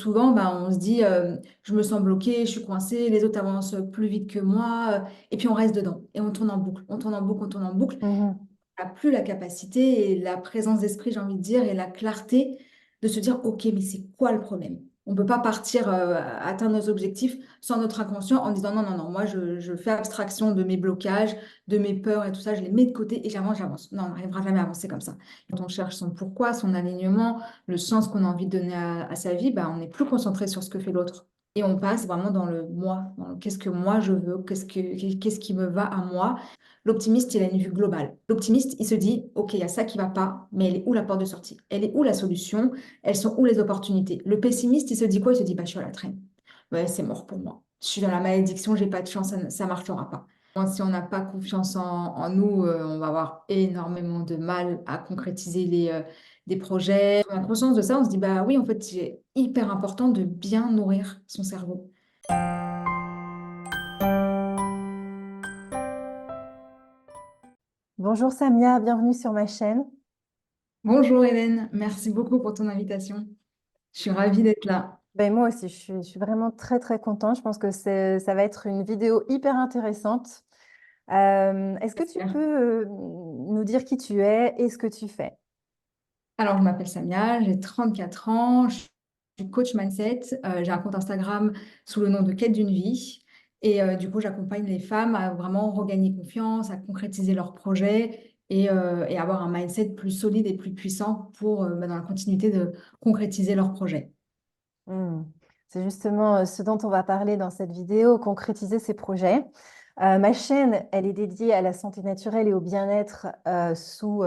souvent, bah, on se dit, je me sens bloqué, je suis coincé, les autres avancent plus vite que moi, et puis on reste dedans. Et on tourne en boucle, on tourne en boucle, on tourne en boucle. Mhm. On n'a plus la capacité et la présence d'esprit, j'ai envie de dire, et la clarté de se dire, OK, mais c'est quoi le problème? On ne peut pas partir atteindre nos objectifs sans notre inconscient en disant, non, non, non, moi, je fais abstraction de mes blocages, de mes peurs et tout ça, je les mets de côté et j'avance, j'avance. Non, on n'arrivera jamais à avancer comme ça. Quand on cherche son pourquoi, son alignement, le sens qu'on a envie de donner à sa vie, bah, on n'est plus concentré sur ce que fait l'autre. Et on passe vraiment dans le moi, dans le qu'est-ce que moi je veux, qu'est-ce qui me va à moi. L'optimiste, il a une vue globale. L'optimiste, il se dit, OK, il y a ça qui va pas, mais elle est où la porte de sortie? Elle est où la solution? Elles sont où les opportunités? Le pessimiste, il se dit quoi? Il se dit, bah, je suis à la traîne. Ouais, c'est mort pour moi. Je suis dans la malédiction, j'ai pas de chance, ça marchera pas. Si on n'a pas confiance en nous, on va avoir énormément de mal à concrétiser des projets. On a conscience de ça, on se dit, bah oui, en fait, c'est hyper important de bien nourrir son cerveau. Bonjour Samia, bienvenue sur ma chaîne. Bonjour Hélène, merci beaucoup pour ton invitation. Je suis ravie d'être là. Ben, moi aussi, je suis vraiment très très contente. Je pense que ça va être une vidéo hyper intéressante. Est-ce que tu J'espère. peux nous dire qui tu es et ce que tu fais? Alors, je m'appelle Samia, j'ai 34 ans, je suis coach mindset, j'ai un compte Instagram sous le nom de Quête d'une vie. Et du coup, j'accompagne les femmes à vraiment regagner confiance, à concrétiser leurs projets et avoir un mindset plus solide et plus puissant pour, bah, dans la continuité de concrétiser leurs projets. Hmm. C'est justement ce dont on va parler dans cette vidéo, concrétiser ses projets. Ma chaîne, elle est dédiée à la santé naturelle et au bien-être sous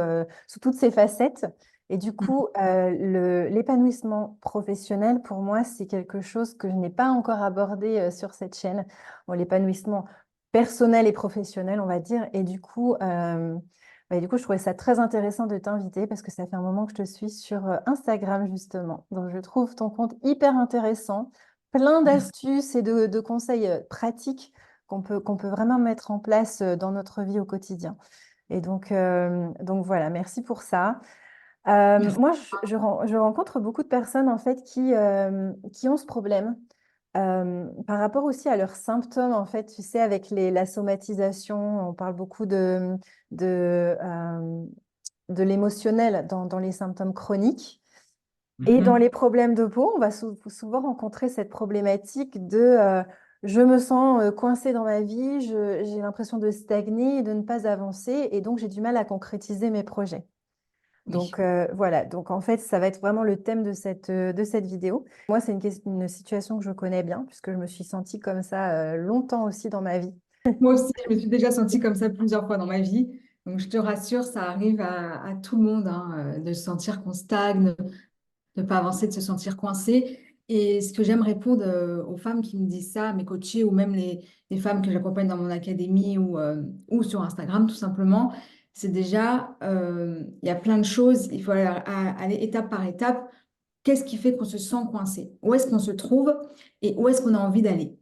toutes ses facettes. Et du coup, l'épanouissement professionnel, pour moi, c'est quelque chose que je n'ai pas encore abordé sur cette chaîne. Bon, l'épanouissement personnel et professionnel, on va dire. Et du coup, je trouvais ça très intéressant de t'inviter parce que ça fait un moment que je te suis sur Instagram, justement. Donc, je trouve ton compte hyper intéressant, plein Merci. d'astuces et de conseils pratiques qu'on peut vraiment mettre en place dans notre vie au quotidien. Et donc voilà, merci pour ça. Merci. Moi, je rencontre beaucoup de personnes en fait qui ont ce problème par rapport aussi à leurs symptômes. En fait, tu sais, avec la somatisation, on parle beaucoup de, euh, de l'émotionnel dans les symptômes chroniques. Et dans Mhm. les problèmes de peau, on va souvent rencontrer cette problématique de je me sens coincée dans ma vie, j'ai l'impression de stagner et de ne pas avancer, et donc j'ai du mal à concrétiser mes projets. Oui. Donc voilà, donc en fait, ça va être vraiment le thème de cette vidéo. Moi, c'est une situation que je connais bien, puisque je me suis sentie comme ça longtemps aussi dans ma vie. Moi aussi, je me suis déjà sentie comme ça plusieurs fois dans ma vie. Donc, je te rassure, ça arrive à tout le monde, hein, de se sentir qu'on stagne, de ne pas avancer, de se sentir coincé. Et ce que j'aime répondre aux femmes qui me disent ça, mes coachées ou même les femmes que j'accompagne dans mon académie ou sur Instagram, tout simplement, c'est déjà, il y a plein de choses, il faut aller étape par étape. Qu'est-ce qui fait qu'on se sent coincé? Où est-ce qu'on se trouve et où est-ce qu'on a envie d'aller?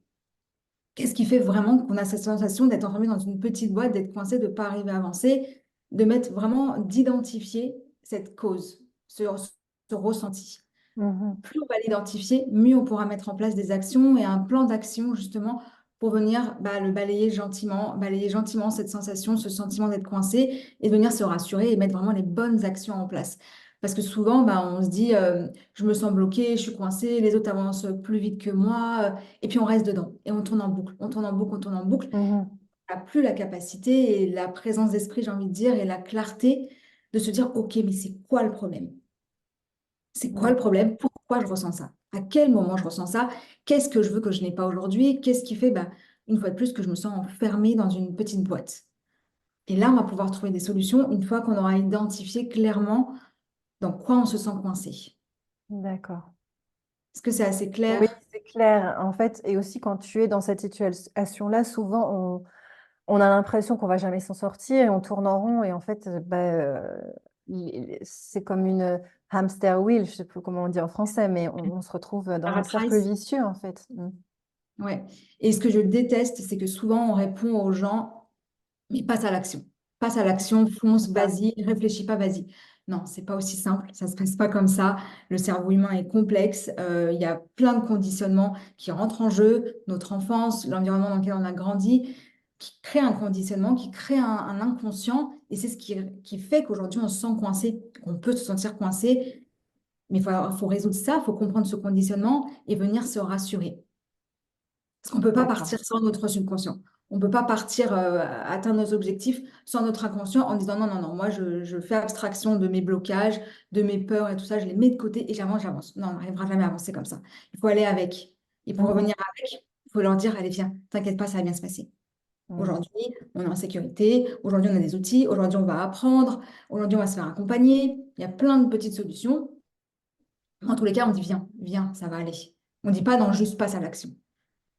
Qu'est-ce qui fait vraiment qu'on a cette sensation d'être enfermé dans une petite boîte, d'être coincé, de ne pas arriver à avancer, de mettre vraiment, d'identifier cette cause, ce ressenti. Mhm. Plus on va l'identifier, mieux on pourra mettre en place des actions et un plan d'action justement pour venir bah, le balayer gentiment cette sensation, ce sentiment d'être coincé et venir se rassurer et mettre vraiment les bonnes actions en place. Parce que souvent, bah, on se dit, je me sens bloqué, je suis coincé, les autres avancent plus vite que moi, et puis on reste dedans et on tourne en boucle, on tourne en boucle, on tourne en boucle. Mhm. On n'a plus la capacité et la présence d'esprit, j'ai envie de dire, et la clarté de se dire, OK, mais c'est quoi le problème? C'est quoi le D'accord. problème? Pourquoi je ressens ça? À quel moment je ressens ça? Qu'est-ce que je veux que je n'ai pas aujourd'hui? Qu'est-ce qui fait, bah, une fois de plus, que je me sens enfermée dans une petite boîte? Et là, on va pouvoir trouver des solutions une fois qu'on aura identifié clairement dans quoi on se sent coincé. D'accord. Est-ce que c'est assez Oui, clair? c'est clair. En fait, et aussi quand tu es dans cette situation-là, souvent on a l'impression qu'on va jamais s'en sortir et on tourne en rond. Et en fait, c'est comme une hamster wheel, je sais plus comment on dit en français, mais on se retrouve La dans un rat cercle race? vicieux en fait. Mm. Ouais. Et ce que je déteste, c'est que souvent, on répond aux gens, mais passe à l'action. Passe à l'action, fonce, C'est ça. vas-y, réfléchis pas, vas-y. Non, c'est pas aussi simple, ça se passe pas comme ça. Le cerveau humain est complexe, il y a plein de conditionnements qui rentrent en jeu, notre enfance, l'environnement dans lequel on a grandi, qui crée un conditionnement, qui crée un inconscient, et c'est ce qui fait qu'aujourd'hui on se sent coincé, on peut se sentir coincé, mais faut résoudre ça, il faut comprendre ce conditionnement et venir se rassurer. Parce qu'on ne peut pas D'accord. partir sans notre subconscient. On ne peut pas partir atteindre nos objectifs sans notre inconscient en disant non, non, non, moi je fais abstraction de mes blocages, de mes peurs et tout ça, je les mets de côté et j'avance, j'avance. Non, on n'arrivera jamais à avancer comme ça. Il faut aller avec. Et pour Mhm. revenir avec, il faut leur dire, allez, viens, t'inquiète pas, ça va bien se passer. Mhm. Aujourd'hui, on est en sécurité, aujourd'hui on a des outils, aujourd'hui on va apprendre, aujourd'hui on va se faire accompagner. Il y a plein de petites solutions. En tous les cas, on dit viens, viens, ça va aller. On ne dit pas non, juste passe à l'action.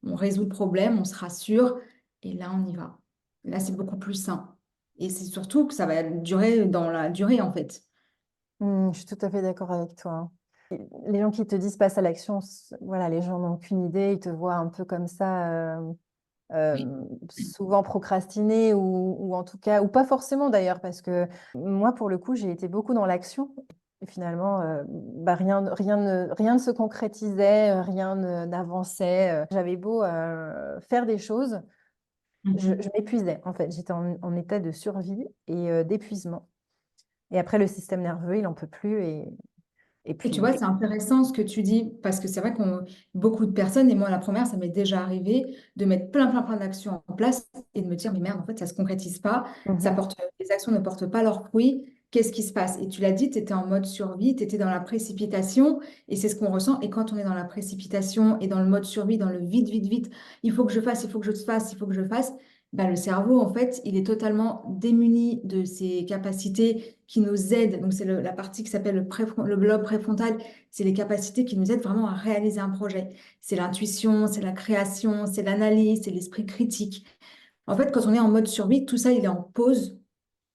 On résout le problème, on se rassure, et là, on y va. Là, c'est beaucoup plus sain. Et c'est surtout que ça va durer dans la durée, en fait. Je suis tout à fait d'accord avec toi, hein. Les gens qui te disent passe à l'action, voilà, les gens n'ont aucune idée, ils te voient un peu comme ça, Oui. souvent procrastiner ou en tout cas, ou pas forcément d'ailleurs, parce que moi, pour le coup, j'ai été beaucoup dans l'action. Et finalement, bah, rien ne se concrétisait, n'avançait. J'avais beau faire des choses, je Mhm. m'épuisais en fait. J'étais en état de survie et d'épuisement. Et après, le système nerveux, il n'en peut plus. Et Et tu puis, vois, c'est intéressant ce que tu dis, parce que c'est vrai qu'on beaucoup de personnes, et moi la première, ça m'est déjà arrivé, de mettre plein, plein, plein d'actions en place et de me dire, mais merde, en fait, ça ne se concrétise pas, Mhm. les actions ne portent pas leurs fruits, qu'est-ce qui se passe? Et tu l'as dit, tu étais en mode survie, tu étais dans la précipitation, et c'est ce qu'on ressent. Et quand on est dans la précipitation et dans le mode survie, dans le vite, vite, vite, il faut que je fasse, il faut que je fasse, il faut que je fasse, bah, le cerveau, en fait, il est totalement démuni de ses capacités qui nous aident. Donc, c'est la partie qui s'appelle le globe préfrontal. C'est les capacités qui nous aident vraiment à réaliser un projet. C'est l'intuition, c'est la création, c'est l'analyse, c'est l'esprit critique. En fait, quand on est en mode survie, tout ça, il est en pause.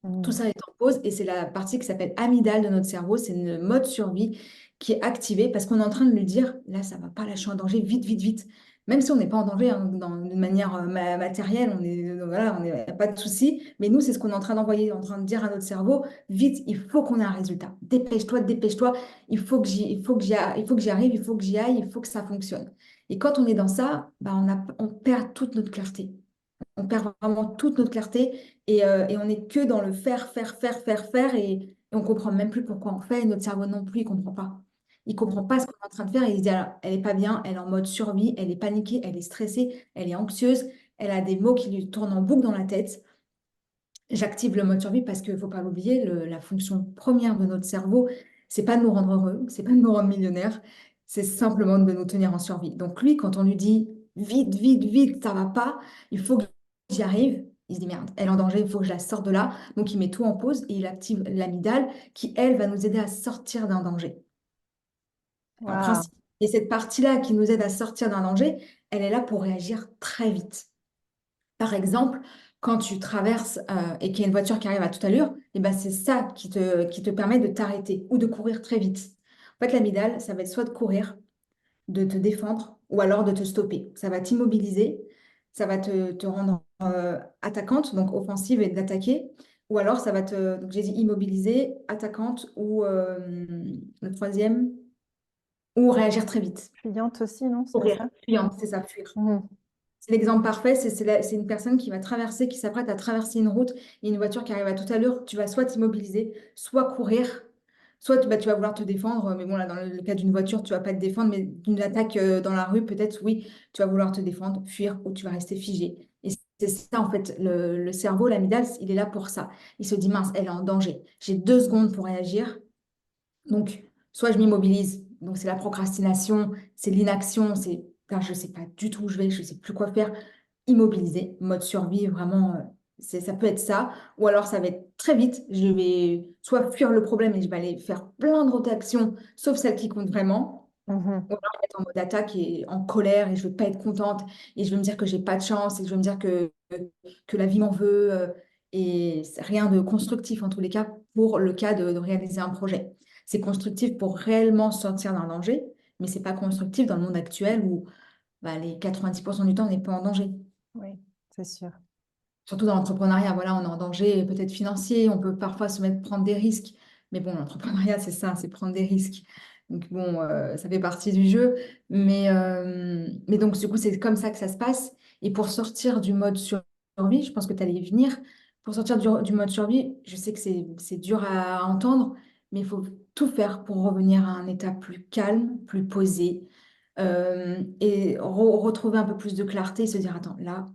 Tout Mhm. ça est en pause et c'est la partie qui s'appelle amygdale de notre cerveau. C'est le mode survie qui est activé parce qu'on est en train de lui dire, là, ça va pas, là, je suis en danger, vite, vite, vite. Même si on n'est pas en danger hein, d'une manière matérielle, voilà, on n'est pas de souci. Mais nous, c'est ce qu'on est en train d'envoyer, en train de dire à notre cerveau, vite, il faut qu'on ait un résultat. Dépêche-toi, dépêche-toi. Il faut que j'y arrive, il faut que j'y aille, il faut que ça fonctionne. Et quand on est dans ça, bah, on perd toute notre clarté. On perd vraiment toute notre clarté et on n'est que dans le faire, faire, faire, faire, faire et on comprend même plus pourquoi on fait. Et notre cerveau non plus, il comprend pas. Il comprend pas ce qu'on est en train de faire et il se dit, alors, elle est pas bien, elle est en mode survie, elle est paniquée, elle est stressée, elle est anxieuse, elle a des mots qui lui tournent en boucle dans la tête. J'active le mode survie parce qu'il ne faut pas l'oublier, la fonction première de notre cerveau, c'est pas de nous rendre heureux, c'est pas de nous rendre millionnaires, c'est simplement de nous tenir en survie. Donc lui, quand on lui dit vite, vite, vite, ça va pas, il faut que j'y arrive, il se dit merde, elle est en danger, il faut que je la sorte de là. Donc il met tout en pause et il active l'amygdale qui, elle, va nous aider à sortir d'un danger, en Waouh. principe. Et cette partie-là qui nous aide à sortir d'un danger, elle est là pour réagir très vite. Par exemple, quand tu traverses et qu'il y a une voiture qui arrive à toute allure, et ben c'est ça qui te permet de t'arrêter ou de courir très vite. En fait, l'amygdale, ça va être soit de courir, de te défendre ou alors de te stopper. Ça va t'immobiliser, ça va te rendre attaquante, donc offensive et d'attaquer. Ou alors, ça va donc j'ai dit immobiliser, attaquante ou le troisième, ou réagir très vite. Cliente aussi, non? C'est pas Courir, ça? fuyante, c'est ça, fuir. Mhm. C'est l'exemple parfait, c'est une personne qui va traverser, qui s'apprête à traverser une route, et une voiture qui arrive à toute allure, tu vas soit t'immobiliser, soit courir, soit tu vas vouloir te défendre, mais bon là dans le cas d'une voiture, tu vas pas te défendre, mais d'une attaque dans la rue, peut-être oui, tu vas vouloir te défendre, fuir, ou tu vas rester figé. Et c'est ça en fait, le cerveau, l'amygdale, il est là pour ça. Il se dit, mince, elle est en danger, j'ai 2 secondes pour réagir, donc, soit je m'immobilise, donc c'est la procrastination, c'est l'inaction, c'est là, je ne sais pas du tout où je vais, je ne sais plus quoi faire. Immobiliser, mode survie, vraiment, ça peut être ça. Ou alors ça va être très vite, je vais soit fuir le problème et je vais aller faire plein d'autres actions, sauf celles qui comptent vraiment. Mhm. Ou alors je vais être en mode attaque et en colère et je ne vais pas être contente et je vais me dire que j'ai pas de chance et je vais me dire que la vie m'en veut. Et c'est rien de constructif en tous les cas pour le cas de réaliser un projet. C'est constructif pour réellement sortir d'un danger, mais c'est pas constructif dans le monde actuel où bah, les 90% du temps, on n'est pas en danger. Oui, c'est sûr. Surtout dans l'entrepreneuriat, voilà, on est en danger peut-être financier, on peut parfois se mettre prendre des risques, Mais bon, l'entrepreneuriat, c'est ça, c'est prendre des risques. Donc bon, ça fait partie du jeu. Mais donc, du coup, c'est comme ça que ça se passe. Et pour sortir du mode survie, je pense que tu allais y venir. Pour sortir du mode survie, je sais que c'est dur à entendre, mais il faut tout faire pour revenir à un état plus calme, plus posé, et retrouver un peu plus de clarté et se dire, attends, là,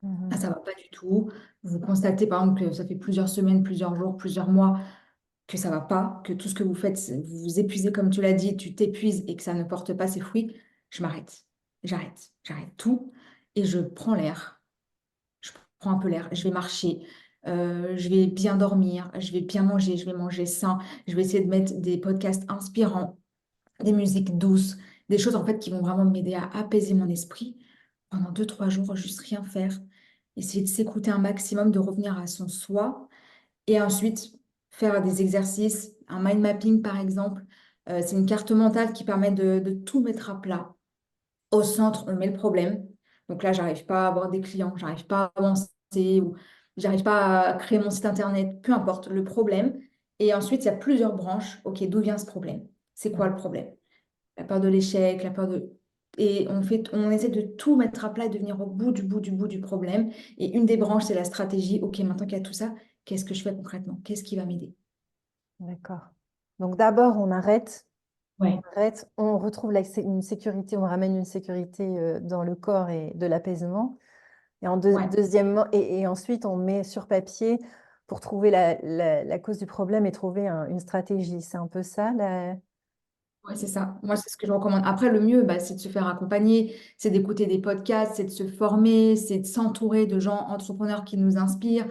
Mhm. ça va pas du tout. Vous constatez, par exemple, que ça fait plusieurs semaines, plusieurs jours, plusieurs mois que ça va pas, que tout ce que vous faites, vous vous épuisez, comme tu l'as dit, tu t'épuises et que ça ne porte pas ses fruits. Je m'arrête. J'arrête tout et je prends l'air. Je prends un peu l'air. Je vais marcher. Je vais bien dormir. Je vais bien manger. Je vais manger sain. Je vais essayer de mettre des podcasts inspirants, des musiques douces, des choses en fait qui vont vraiment m'aider à apaiser mon esprit pendant 2, 3 jours, juste rien faire, essayer de s'écouter un maximum, de revenir à son soi et ensuite faire des exercices, un mind mapping par exemple. C'est une carte mentale qui permet de tout mettre à plat. Au centre, on met le problème. Donc là, j'arrive pas à avoir des clients, j'arrive pas à avancer ou j'arrive pas à créer mon site internet, peu importe le problème. Et ensuite, il y a plusieurs branches. OK, d'où vient ce problème? C'est quoi le problème? La peur de l'échec, la peur de... Et on essaie de tout mettre à plat et de venir au bout du problème. Et une des branches, c'est la stratégie. OK, maintenant qu'il y a tout ça, qu'est-ce que je fais concrètement? Qu'est-ce qui va m'aider? D'accord. Donc d'abord, Ouais, on retrouve une sécurité, on ramène une sécurité dans le corps et de l'apaisement. Et ouais. deuxièmement, et ensuite, on met sur papier pour trouver la cause du problème et trouver une stratégie. C'est un peu ça, Ouais, c'est ça. Moi, c'est ce que je recommande. Après, le mieux, bah, c'est de se faire accompagner, c'est d'écouter des podcasts, c'est de se former, c'est de s'entourer de gens entrepreneurs qui nous inspirent.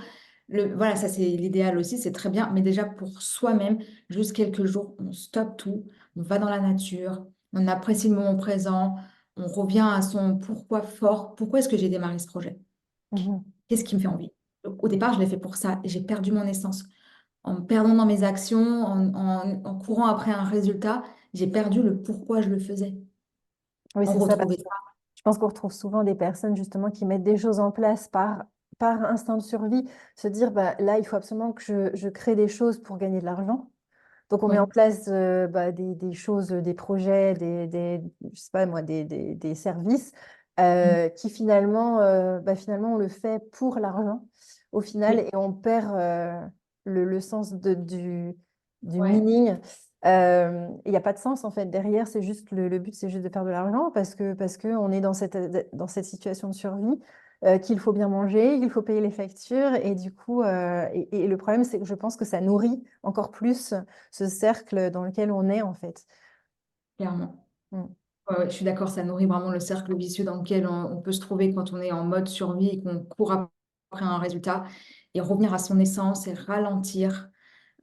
Voilà, ça, c'est l'idéal aussi, c'est très bien. Mais déjà, pour soi-même, juste quelques jours, on stoppe tout, on va dans la nature, on apprécie le moment présent, on revient à son pourquoi fort. Pourquoi est-ce que j'ai démarré ce projet? Mhm. Qu'est-ce qui me fait envie? Au départ, je l'ai fait pour ça et j'ai perdu mon essence en me perdant dans mes actions, en courant après un résultat, j'ai perdu le pourquoi je le faisais. Oui, On c'est ça, parce retrouvait que ça. je pense qu'on retrouve souvent des personnes justement qui mettent des choses en place par instinct de survie, se dire bah, là, il faut absolument que je crée des choses pour gagner de l'argent. Donc, on met en Oui. place bah, des choses, des projets, je sais pas moi, des services Mm. qui bah, finalement, on le fait pour l'argent au final Oui. et on perd le sens du Ouais. meaning. Il n'y a pas de sens en fait derrière, c'est juste le but, c'est juste de faire de l'argent parce que on est dans cette situation de survie. Qu'il faut bien manger, qu'il faut payer les factures et du coup, et le problème c'est que je pense que ça nourrit encore plus ce cercle dans lequel on est en fait. Clairement. Mm. Ouais, ouais, je suis d'accord, ça nourrit vraiment le cercle vicieux dans lequel on peut se trouver quand on est en mode survie et qu'on court après un résultat et revenir à son essence et ralentir.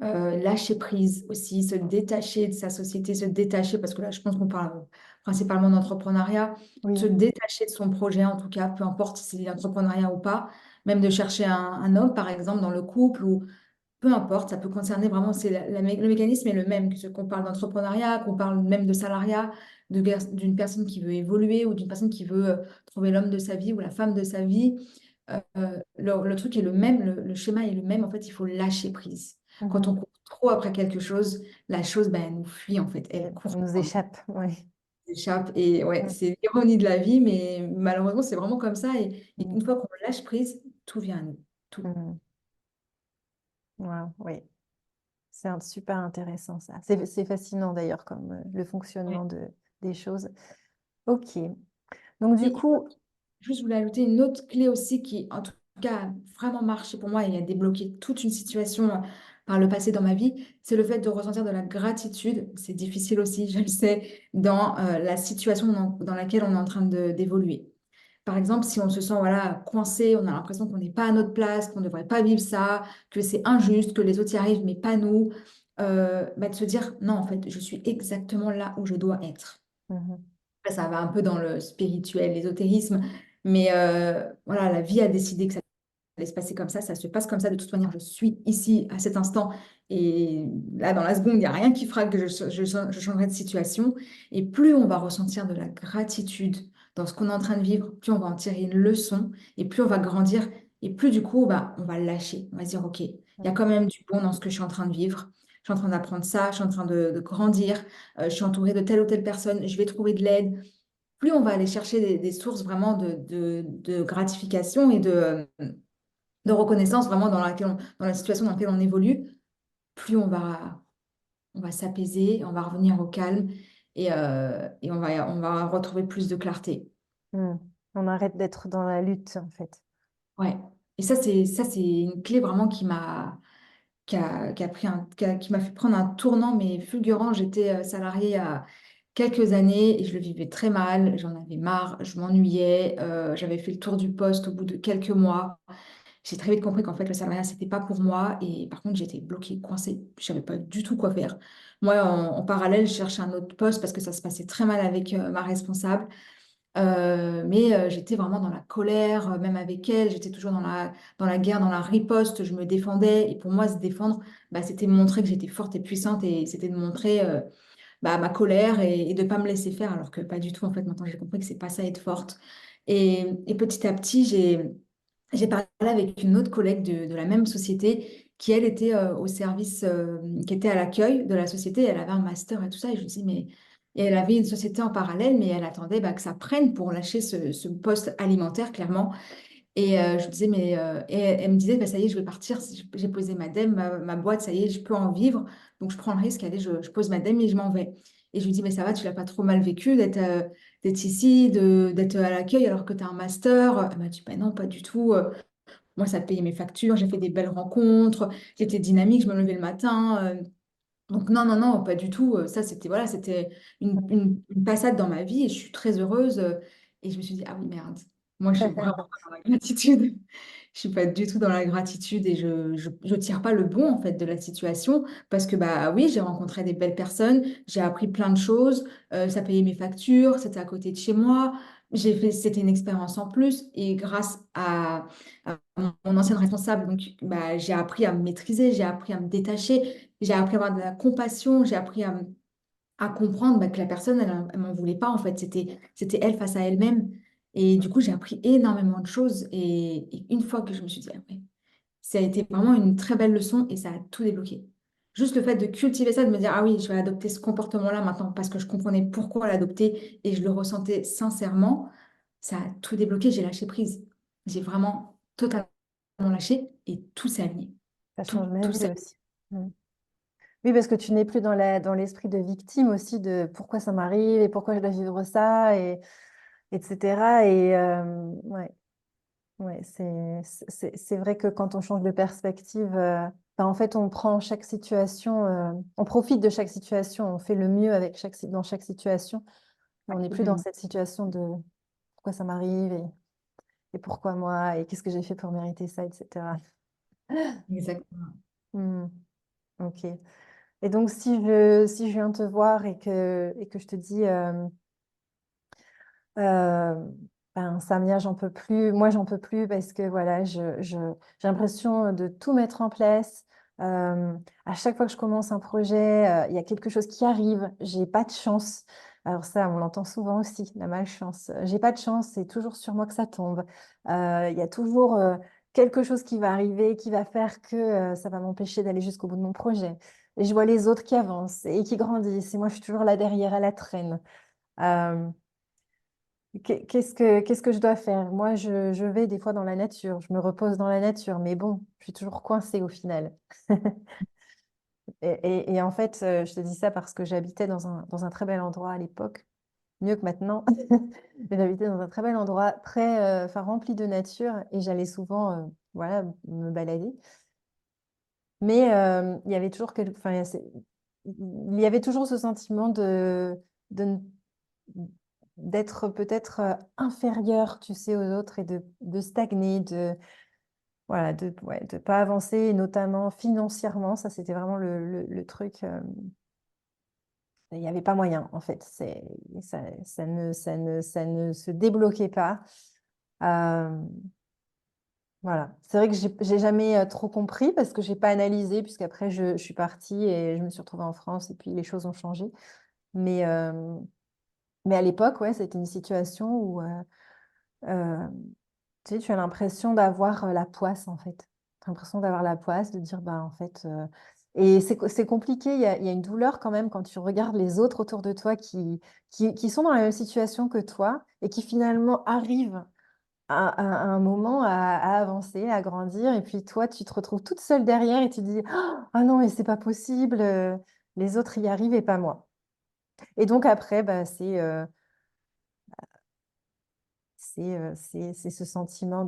Lâcher prise aussi, se détacher de sa société, se détacher, parce que là, je pense qu'on parle principalement d'entrepreneuriat, se Oui. détacher de son projet, en tout cas, peu importe si c'est l'entrepreneuriat ou pas, même de chercher un homme, par exemple, dans le couple, ou peu importe, ça peut concerner vraiment, le mécanisme est le même, que ce qu'on parle d'entrepreneuriat, qu'on parle même de salariat, d'une personne qui veut évoluer ou d'une personne qui veut trouver l'homme de sa vie ou la femme de sa vie. Le truc est le même, le schéma est le même. En fait, il faut lâcher prise. Quand on Mhm. court trop après quelque chose, la chose, ben, elle nous fuit, en fait. Elle Elle court nous en nous, échappe. Oui. elle s'échappe. Et ouais, Mm. c'est l'ironie de la vie, mais malheureusement, c'est vraiment comme ça. Et Mm. une fois qu'on lâche prise, tout vient à nous. Tout. Mm. Wow, oui, super intéressant ça. C'est fascinant d'ailleurs comme le Ouais. fonctionnement des choses. Ok. Donc du Et coup, juste, je voulais ajouter une autre clé aussi qui, en tout cas, a vraiment marché pour moi et a débloqué toute une situation par le passé dans ma vie, c'est le fait de ressentir de la gratitude. C'est difficile aussi, je le sais, dans la situation dans laquelle on est en train d'évoluer. Par exemple, si on se sent voilà, coincé, on a l'impression qu'on n'est pas à notre place, qu'on ne devrait pas vivre ça, que c'est injuste, que les autres y arrivent, mais pas nous, bah, de se dire, non, en fait, je suis exactement là où je dois être. mhm, Après, ça va un peu dans le spirituel, l'ésotérisme, mais voilà, la vie a décidé que ça allait se passer comme ça se passe comme ça de toute manière, je suis ici à cet instant, et là, dans la seconde, il n'y a rien qui fera que je changerai de situation, et plus on va ressentir de la gratitude dans ce qu'on est en train de vivre, plus on va en tirer une leçon, et plus on va grandir, et plus du coup, bah, on va lâcher, on va se dire, OK, il y a quand même du bon dans ce que je suis en train de vivre, suis en train d'apprendre ça, je suis en train de grandir, je suis entourée de telle ou telle personne, je vais trouver de l'aide. Plus on va aller chercher des sources vraiment de gratification et de reconnaissance vraiment dans la situation dans laquelle on évolue, plus on va s'apaiser, on va revenir au calme et on va retrouver plus de clarté. Mm. On arrête d'être dans la lutte, en fait. Ouais. Et ça, c'est une clé vraiment qui m'a fait prendre un tournant, mais fulgurant. J'étais salariée il y a quelques années et je le vivais très mal. J'en avais marre, je m'ennuyais. J'avais fait le tour du poste au bout de quelques mois. J'ai très vite compris qu'en fait, le salariat, c'était pas pour moi. Et par contre, j'étais bloquée, coincée. Je savais pas du tout quoi faire. Moi, en parallèle, je cherchais un autre poste parce que ça se passait très mal avec ma responsable. Mais j'étais vraiment dans la colère, même avec elle. J'étais toujours dans la guerre, dans la riposte. Je me défendais. Et pour moi, se défendre, bah, c'était de montrer que j'étais forte et puissante. Et c'était de montrer bah, ma colère et de ne pas me laisser faire. Alors que pas du tout, en fait. Maintenant, j'ai compris que c'est pas ça être forte. Et petit à petit, j'ai parlé avec une autre collègue de la même société qui, elle, était au service, qui était à l'accueil de la société. Elle avait un master et tout ça. Et je me dis, mais... Et elle avait une société en parallèle, mais elle attendait bah, que ça prenne pour lâcher ce poste alimentaire, clairement. Et je me disais, et elle me disait, bah, ça y est, je vais partir. J'ai posé ma dème, ma boîte, ça y est, je peux en vivre. Donc, je prends le risque. Allez, je pose ma dème et je m'en vais. Et je lui dis, mais ça va, tu l'as pas trop mal vécu d'être ici, d'être à l'accueil alors que tu as un master. Elle m'a dit, bah, non, pas du tout. Moi, ça payait mes factures, j'ai fait des belles rencontres, j'étais dynamique, je me levais le matin. Donc non, non, non, pas du tout. Ça, c'était voilà, c'était une passade dans ma vie et je suis très heureuse. Et je me suis dit, ah oui, merde, moi, je suis vraiment pas dans la gratitude. Je suis pas du tout dans la gratitude et je tire pas le bon, en fait, de la situation parce que, bah oui, j'ai rencontré des belles personnes, j'ai appris plein de choses, ça payait mes factures, c'était à côté de chez moi. C'était une expérience en plus et grâce à mon ancienne responsable, donc, bah, j'ai appris à me maîtriser, j'ai appris à me détacher. J'ai appris à avoir de la compassion, j'ai appris à comprendre bah, que la personne, elle m'en voulait pas, en fait. C'était elle face à elle-même. Et du coup, j'ai appris énormément de choses. Et une fois que je me suis dit, ah ouais, ça a été vraiment une très belle leçon et ça a tout débloqué. Juste le fait de cultiver ça, de me dire, ah oui, je vais adopter ce comportement-là maintenant parce que je comprenais pourquoi l'adopter et je le ressentais sincèrement, ça a tout débloqué, j'ai lâché prise. J'ai vraiment totalement lâché et tout s'est aligné. Ça Tout, change ma tout vie s'est aussi. Mm. Oui, parce que tu n'es plus dans l'esprit de victime aussi, de pourquoi ça m'arrive et pourquoi je dois vivre ça, etc. Et ouais, ouais, c'est vrai que quand on change de perspective, ben, en fait, on prend chaque situation, on profite de chaque situation, on fait le mieux avec dans chaque situation. On n'est plus dans totalement. cette situation de pourquoi ça m'arrive et pourquoi moi et qu'est-ce que j'ai fait pour mériter ça, etc. Exactement. Hmm, ok. Et donc, si je viens te voir et que je te dis, euh, ben, Samia, j'en peux plus, moi, j'en peux plus parce que voilà, j'ai l'impression de tout mettre en place. Euh, à chaque fois que je commence un projet, il y a quelque chose qui arrive, j'ai pas de chance. Alors ça, on l'entend souvent aussi, la malchance. J'ai pas de chance, c'est toujours sur moi que ça tombe. Il y a toujours quelque chose qui va arriver, qui va faire que ça va m'empêcher d'aller jusqu'au bout de mon projet. Et je vois les autres qui avancent et qui grandissent, et moi, je suis toujours là derrière à la traîne. Euh, qu'est-ce que je dois faire? Moi, je vais des fois dans la nature, je me repose dans la nature, mais bon, je suis toujours coincée au final. Et en fait, je te dis ça parce que j'habitais dans un très bel endroit à l'époque, mieux que maintenant. Mais j'habitais dans un très bel endroit, très, enfin, rempli de nature, et j'allais souvent, voilà, me balader. Mais il y avait toujours enfin, il y avait toujours ce sentiment de ne d'être peut-être inférieur, tu sais, aux autres et de stagner, voilà, ouais, de pas avancer, et notamment financièrement. Ça, c'était vraiment le truc. Il n'y avait pas moyen, en fait. Ça ne se débloquait pas. Euh, voilà. C'est vrai que j'ai jamais trop compris parce que j'ai pas analysé, puisqu'après, je suis partie et je me suis retrouvée en France et puis les choses ont changé. Mais, euh, mais à l'époque, ouais, c'était une situation où euh, tu sais, tu as l'impression d'avoir la poisse, en fait. Tu as l'impression d'avoir la poisse, de dire, bah, en fait, Et c'est compliqué, il y a une douleur quand même quand tu regardes les autres autour de toi qui sont dans la même situation que toi et qui finalement arrivent à un moment à avancer, à grandir. Et puis toi, tu te retrouves toute seule derrière et tu te dis, ah non, mais c'est pas possible, les autres y arrivent et pas moi. Et donc après, bah, c'est ce sentiment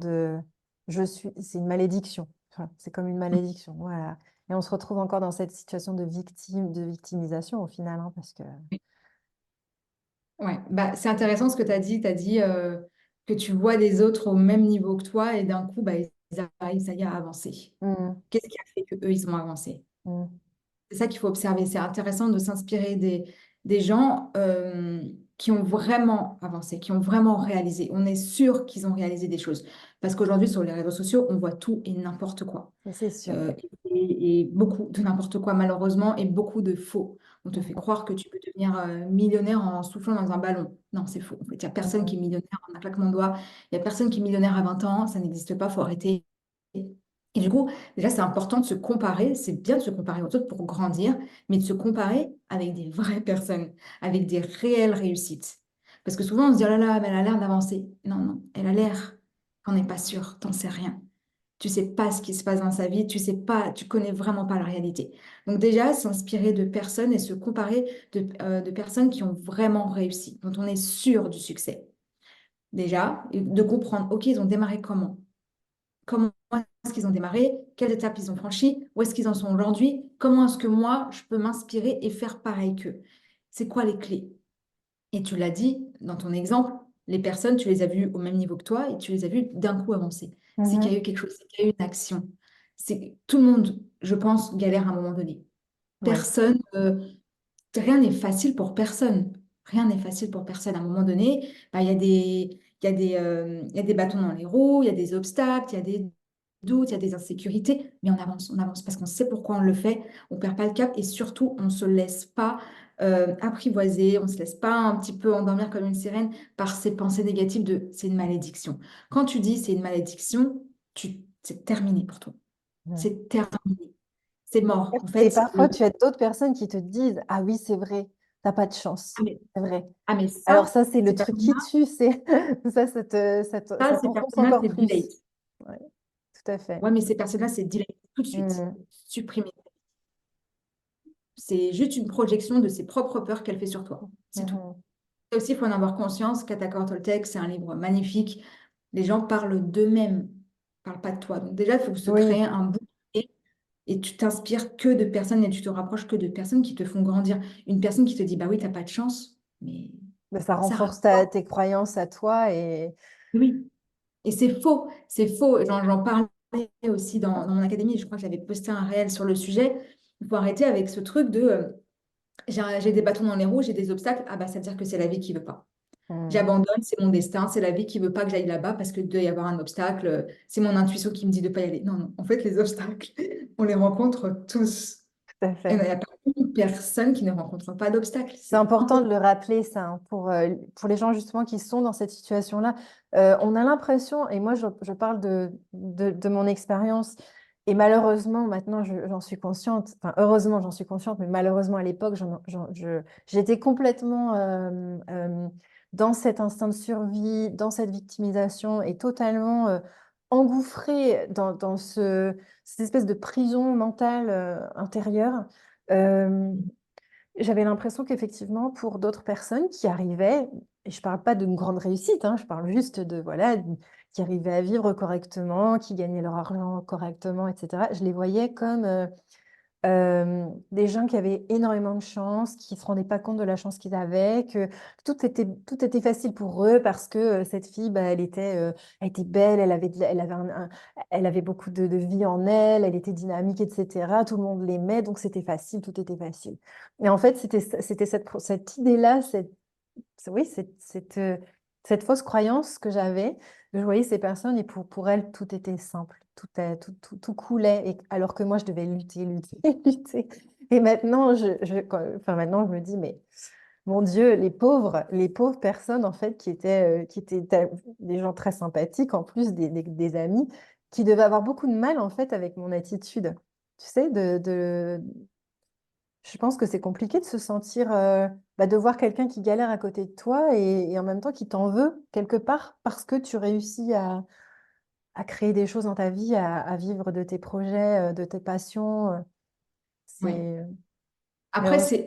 c'est une malédiction. Enfin, c'est comme une malédiction, voilà. Et on se retrouve encore dans cette situation de victimisation au final, hein, parce que... Ouais, bah, c'est intéressant ce que tu as dit. Tu as dit que tu vois des autres au même niveau que toi et d'un coup, bah, ils arrivent, ça y est, à avancer. Mm, Qu'est-ce qui a fait qu'eux, ils ont avancé? mm, C'est ça qu'il faut observer. C'est intéressant de s'inspirer des gens qui ont vraiment avancé, qui ont vraiment réalisé. On est sûr qu'ils ont réalisé des choses. Parce qu'aujourd'hui, sur les réseaux sociaux, on voit tout et n'importe quoi. ça, c'est sûr. Euh, et beaucoup de n'importe quoi, malheureusement, et beaucoup de faux. On te fait Mm, croire que tu peux devenir millionnaire en soufflant dans un ballon. Non, c'est faux. En fait, il n'y a personne qui est mm, millionnaire en un claquement de doigts. Il n'y a personne qui est millionnaire à 20 ans. Ça n'existe pas. Il faut arrêter. Et du coup, déjà, c'est important de se comparer. C'est bien de se comparer aux autres pour grandir, mais de se comparer avec des vraies personnes, avec des réelles réussites. Parce que souvent, on se dit, oh là là, mais elle a l'air d'avancer. Non, non, elle a l'air. T'en es pas sûr, t'en sais rien. Tu sais pas ce qui se passe dans sa vie, tu sais pas, tu connais vraiment pas la réalité. Donc déjà, s'inspirer de personnes et se comparer de personnes qui ont vraiment réussi, dont on est sûr du succès. Déjà, et de comprendre, OK, ils ont démarré comment? Comment est-ce qu'ils ont démarré? Quelles étapes ils ont franchies? Où est-ce qu'ils en sont aujourd'hui? Comment est-ce que moi, je peux m'inspirer et faire pareil qu'eux? C'est quoi les clés? Et tu l'as dit dans ton exemple, les personnes, tu les as vues au même niveau que toi et tu les as vues d'un coup avancer. C'est qu'il y a mhm. eu quelque chose, c'est qu'il y a eu une action. Tout le monde, je pense, galère à un moment donné. Ouais. Personne, rien n'est facile pour personne. Rien n'est facile pour personne. À un moment donné, bah, il y a des bâtons dans les roues, il y a des obstacles, il y a des doutes, il y a des insécurités, mais on avance parce qu'on sait pourquoi on le fait, on ne perd pas le cap et surtout, on ne se laisse pas apprivoiser, on ne se laisse pas un petit peu endormir comme une sirène par ces pensées négatives de c'est une malédiction. Quand tu dis c'est une malédiction, c'est terminé pour toi. Mm. C'est terminé. C'est mort. En Et fait, parfois, tu as d'autres personnes qui te disent, ah oui, c'est vrai, t'as pas de ah chance. mais, C'est vrai. ah, mais Alors ça, ça, c'est le ces truc qui personnes-là, tue, c'est ça ces t'enfonce personnes-là, encore c'est plus. delay. Ouais, tout à fait. Ouais, mais ces personnes-là, c'est delay tout de suite. Mm, Supprimer. C'est juste une projection de ses propres peurs qu'elle fait sur toi. C'est tout. mhm. Et aussi, il faut en avoir conscience. Katakor Toltec, c'est un livre magnifique. Les gens parlent d'eux-mêmes, ne parlent pas de toi. Donc déjà, il faut se Oui, créer un bouquet et tu t'inspires que de personnes et tu te rapproches que de personnes qui te font grandir. Une personne qui te dit, bah oui, t'as pas de chance, mais mais ça ça renforce rapporte. tes croyances à toi et Oui. Et c'est faux, c'est faux. J'en parlais aussi dans mon académie. Je crois que j'avais posté un réel sur le sujet. Il faut arrêter avec ce truc de j'ai des bâtons dans les roues, j'ai des obstacles. Ah bah, ça veut dire que c'est la vie qui veut pas. mm. J'abandonne, c'est mon destin, c'est la vie qui veut pas que j'aille là-bas parce qu'il doit y avoir un obstacle. C'est mon intuition qui me dit de pas y aller. Non, non. En fait, les obstacles, on les rencontre tous. Tout à Et il fait. n'y a pas une personne qui ne rencontre pas d'obstacles. C'est C'est important de impossible. le rappeler, ça, hein, pour les gens justement qui sont dans cette situation-là. On a l'impression, et moi je parle de mon expérience, et malheureusement maintenant j'en suis consciente, enfin heureusement j'en suis consciente, mais malheureusement à l'époque j'étais complètement dans cet instinct de survie, dans cette victimisation et totalement engouffrée dans cette espèce de prison mentale intérieure. Euh, J'avais l'impression qu'effectivement, pour d'autres personnes qui arrivaient, et je ne parle pas d'une grande réussite, hein, je parle juste de, voilà, qui arrivaient à vivre correctement, qui gagnaient leur argent correctement, etc. Je les voyais comme des gens qui avaient énormément de chance, qui ne se rendaient pas compte de la chance qu'ils avaient, que tout était facile pour eux parce que cette fille, bah, elle était belle, elle avait beaucoup de vie en elle, elle était dynamique, etc. Tout le monde l'aimait, donc c'était facile, tout était facile. Et en fait, c'était cette idée-là, oui, cette fausse croyance que j'avais. Je voyais ces personnes et pour elles, tout était simple, tout coulait, alors que moi, je devais lutter, lutter, lutter. Et maintenant, maintenant, je me dis, mais mon Dieu, les pauvres personnes, en fait, qui étaient des gens très sympathiques, en plus des amis, qui devaient avoir beaucoup de mal, en fait, avec mon attitude. Tu sais, je pense que c'est compliqué de se sentir, de voir quelqu'un qui galère à côté de toi et en même temps qui t'en veut quelque part parce que tu réussis à créer des choses dans ta vie, à vivre de tes projets, de tes passions. Ouais. C'est, mais Après, ouais, c'est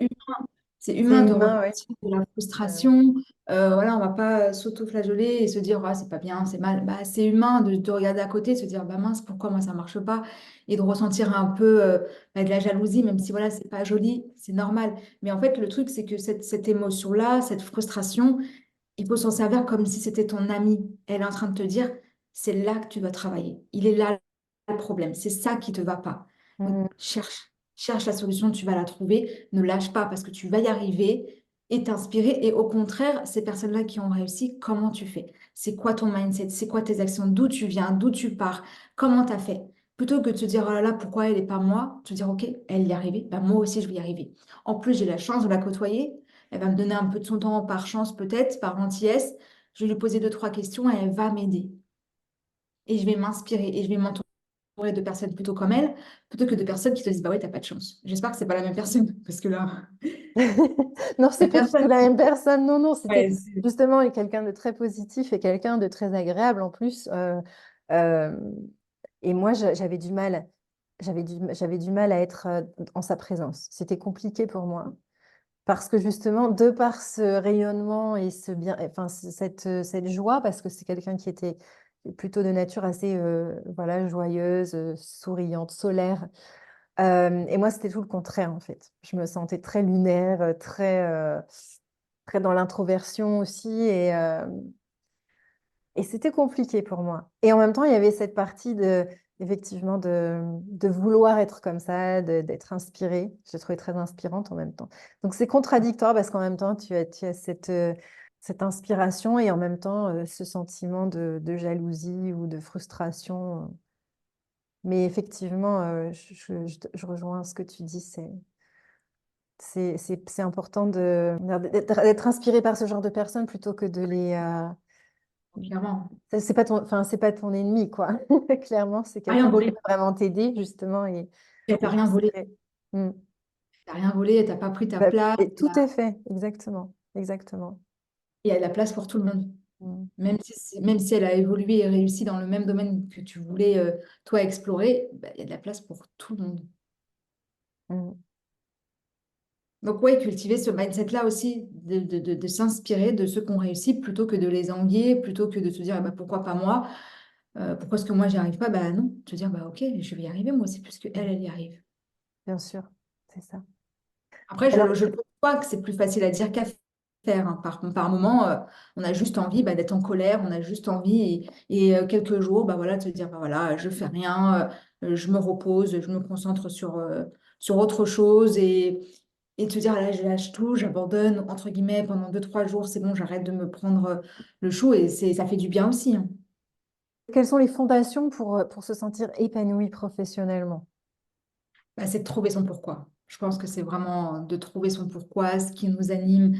c'est humain de humain, ouais. ressentir de la Ouais, frustration. Voilà, on va pas s'auto-flageoler et se dire, ah, c'est pas bien, c'est mal. Bah, c'est humain de regarder à côté, de se dire, bah mince, pourquoi moi ça marche pas? Et de ressentir un peu de la jalousie, même si voilà, c'est pas joli, c'est normal. Mais en fait, le truc, c'est que cette émotion-là, cette frustration, il faut s'en servir comme si c'était ton ami. Elle est en train de te dire, c'est là que tu dois travailler. Il est là le problème. C'est ça qui te va pas. Donc, mm, cherche la solution, tu vas la trouver. Ne lâche pas parce que tu vas y arriver et t'inspirer. Et au contraire, ces personnes-là qui ont réussi, comment tu fais? C'est quoi ton mindset? C'est quoi tes actions? D'où tu viens? D'où tu pars? Comment tu as fait? Plutôt que de te dire, oh là là, pourquoi elle n'est pas moi? Te dire, ok, elle y est arrivée, bah, moi aussi je vais y arriver. En plus, j'ai la chance de la côtoyer. Elle va me donner un peu de son temps par chance, peut-être, par gentillesse. Je vais lui poser deux, trois questions et elle va m'aider. Et je vais m'inspirer et je vais m'entourer de personnes plutôt comme elle, plutôt que de personnes qui te disent, bah ouais, t'as pas de chance. J'espère que c'est pas la même personne, parce que là, non, c'est la pas du tout personne. la même personne. Non, non, c'était Ouais, c'est justement quelqu'un de très positif et quelqu'un de très agréable en plus. Euh, et moi, j'avais du mal à être en sa présence. C'était compliqué pour moi. Parce que justement, de par ce rayonnement et ce bien, enfin, cette joie, parce que c'est quelqu'un qui était plutôt de nature assez voilà, joyeuse, souriante, solaire. Et moi, c'était tout le contraire, en fait. Je me sentais très lunaire, très dans l'introversion aussi. Et c'était compliqué pour moi. Et en même temps, il y avait cette partie effectivement, de vouloir être comme ça, d'être inspirée. Je l'ai trouvée très inspirante en même temps. Donc, c'est contradictoire parce qu'en même temps, tu as cette inspiration et en même temps, ce sentiment de jalousie ou de frustration. Mais effectivement, je rejoins ce que tu dis. C'est important d'être inspiré par ce genre de personnes plutôt que de les. clairement. C'est pas ton, enfin, c'est pas ton ennemi, quoi. Clairement, c'est T'as rien quelqu'un qui volé. peut vraiment t'aider, justement. Et Et t'as je rien volé. serais. Mm. T'as rien volé, t'as pas pris ta place. Et tout est fait, exactement. Exactement. Il y a de la place pour tout le monde. Mm. Même si elle a évolué et réussi dans le même domaine que tu voulais, toi, explorer, bah, il y a de la place pour tout le monde. Mm. Donc, ouais, cultiver ce mindset-là aussi, de s'inspirer de ceux qui ont réussi plutôt que de les envier, plutôt que de se dire, ah bah, pourquoi pas moi? Pourquoi est-ce que moi, j'y arrive pas? Bah non, te dire, bah ok, je vais y arriver, moi, c'est plus que elle, Mm. elle y arrive. Bien sûr, c'est ça. Après, Alors, je ne pense pas que c'est plus facile à dire qu'à faire, hein. Par moment, on a juste envie d'être en colère, on a juste envie, quelques jours, bah voilà, te dire, bah voilà, je fais rien, je me repose, je me concentre sur autre chose et te dire, là, je lâche tout, j'abandonne, entre guillemets, pendant deux, trois jours, c'est bon, j'arrête de me prendre le chou et ça fait du bien aussi, hein. quelles sont les fondations pour se sentir épanoui professionnellement? Bah, c'est de trouver son pourquoi. Je pense que c'est vraiment de trouver son pourquoi, ce qui nous anime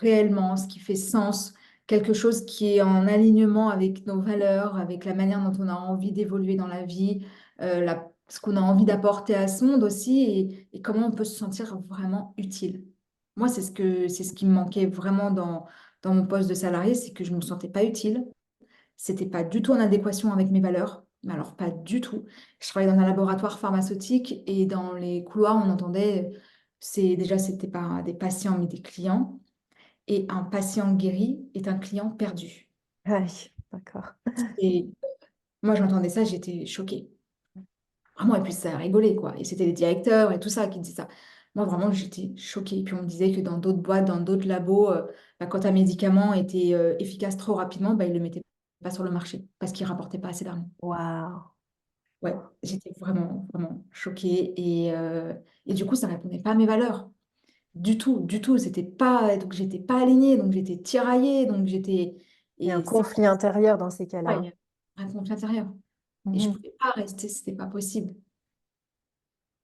réellement, ce qui fait sens, quelque chose qui est en alignement avec nos valeurs, avec la manière dont on a envie d'évoluer dans la vie, ce qu'on a envie d'apporter à ce monde aussi et comment on peut se sentir vraiment utile. Moi, c'est ce qui me manquait vraiment dans mon poste de salarié, c'est que je ne me sentais pas utile. C'était pas du tout en adéquation avec mes valeurs, mais alors pas du tout. Je travaillais dans un laboratoire pharmaceutique et dans les couloirs, on entendait, c'était pas des patients, mais des clients. Et un patient guéri est un client perdu. Ah oui, d'accord. Et moi, j'entendais ça, j'étais choquée. Vraiment, et puis ça a rigolé, quoi. Et c'était les directeurs et tout ça qui disaient ça. Moi, vraiment, j'étais choquée. Et puis on me disait que dans d'autres boîtes, dans d'autres labos, bah, quand un médicament était efficace trop rapidement, bah, ils ne le mettaient pas sur le marché parce qu'il ne rapportait pas assez d'argent. Waouh. Ouais, j'étais vraiment, vraiment choquée. Et du coup, ça répondait pas à mes valeurs. Du tout, du tout. C'était pas, donc, j'étais pas alignée, donc j'étais tiraillée, donc j'étais. Il y a un Et ça, conflit intérieur dans ces cas-là, ouais, il hein. y a un conflit intérieur. Et je Mhm. pouvais pas rester, c'était pas possible.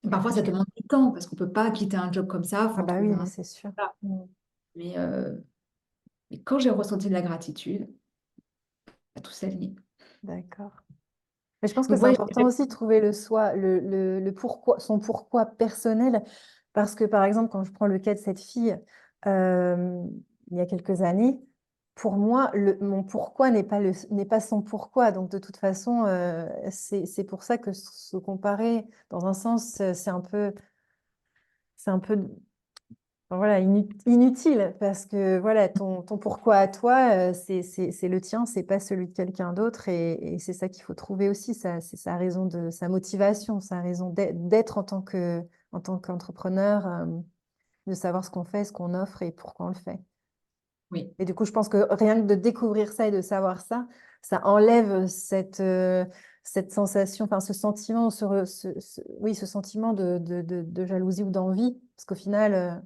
Et parfois, ça Je- demande du temps parce qu'on peut pas quitter un job comme ça, il faut Ah en bah trouver oui, un. c'est sûr. Voilà. Mhm. Mais, euh, mais quand j'ai ressenti de la gratitude, bah, tout s'est aligné. D'accord. Mais je pense que Donc, c'est ouais, important aussi de trouver le soi, le pourquoi, son pourquoi personnel. Parce que, par exemple, quand je prends le cas de cette fille, euh, il y a quelques années, pour moi, mon pourquoi n'est pas son pourquoi. Donc, de toute façon, c'est pour ça que se comparer, dans un sens, c'est un peu enfin, voilà, inutile. Parce que voilà, ton pourquoi à toi, c'est le tien, c'est pas celui de quelqu'un d'autre. Et c'est ça qu'il faut trouver aussi. C'est sa raison de sa motivation, sa raison d'être en tant qu'entrepreneur, de savoir ce qu'on fait, ce qu'on offre et pourquoi on le fait. oui. Et du coup, je pense que rien que de découvrir ça et de savoir ça, ça enlève cette sensation, enfin ce sentiment, oui, ce sentiment de jalousie ou d'envie. Parce qu'au final,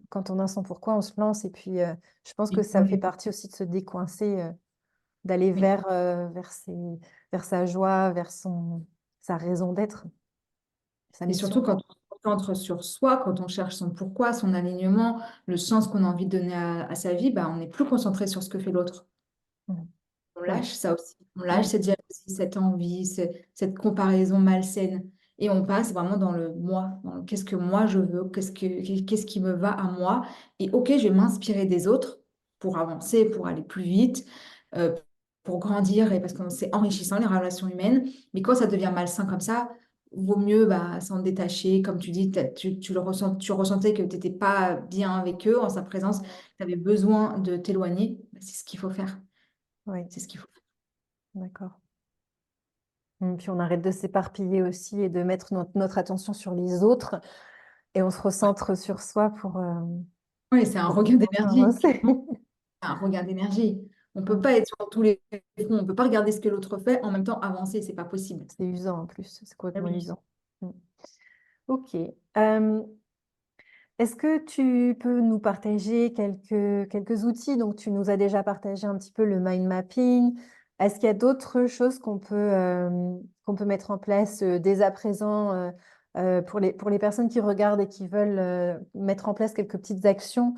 quand on a son pourquoi, on se lance. Et puis, je pense que Oui, ça fait partie aussi de se décoincer, d'aller oui. vers sa joie, vers sa raison d'être, sa Et mission. surtout quand on se concentre sur soi, quand on cherche son pourquoi, son alignement, le sens qu'on a envie de donner à sa vie, bah, on n'est plus concentré sur ce que fait l'autre. Mhm. On Oui, lâche ça aussi. On lâche oui, cette jalousie, cette envie, cette comparaison malsaine. Et on passe vraiment dans le moi, dans le qu'est-ce que moi je veux, qu'est-ce qui me va à moi. Et ok, je vais m'inspirer des autres pour avancer, pour aller plus vite, euh, pour grandir, et parce que c'est enrichissant les relations humaines. Mais quand ça devient malsain comme ça, vaut mieux bah, s'en détacher. Comme tu dis, tu ressentais que tu n'étais pas bien avec eux en sa présence, tu avais besoin de t'éloigner. Bah, c'est ce qu'il faut faire. oui, C'est ce qu'il faut faire. d'accord. Puis on arrête de s'éparpiller aussi et de mettre notre attention sur les autres et on se recentre sur soi Oui, c'est un pour regain enfin d'énergie, avancer. clairement. C'est un regain d'énergie. On ne peut Mm. pas être sur tous les fronts, on ne peut pas regarder ce que l'autre fait, en même temps avancer, c'est pas possible. C'est usant en plus, c'est Ah complètement oui. usant. Mm. Ok. Est-ce que tu peux nous partager quelques outils? Donc, tu nous as déjà partagé un petit peu le mind mapping. Est-ce qu'il y a d'autres choses qu'on peut mettre en place dès à présent pour les personnes qui regardent et qui veulent mettre en place quelques petites actions?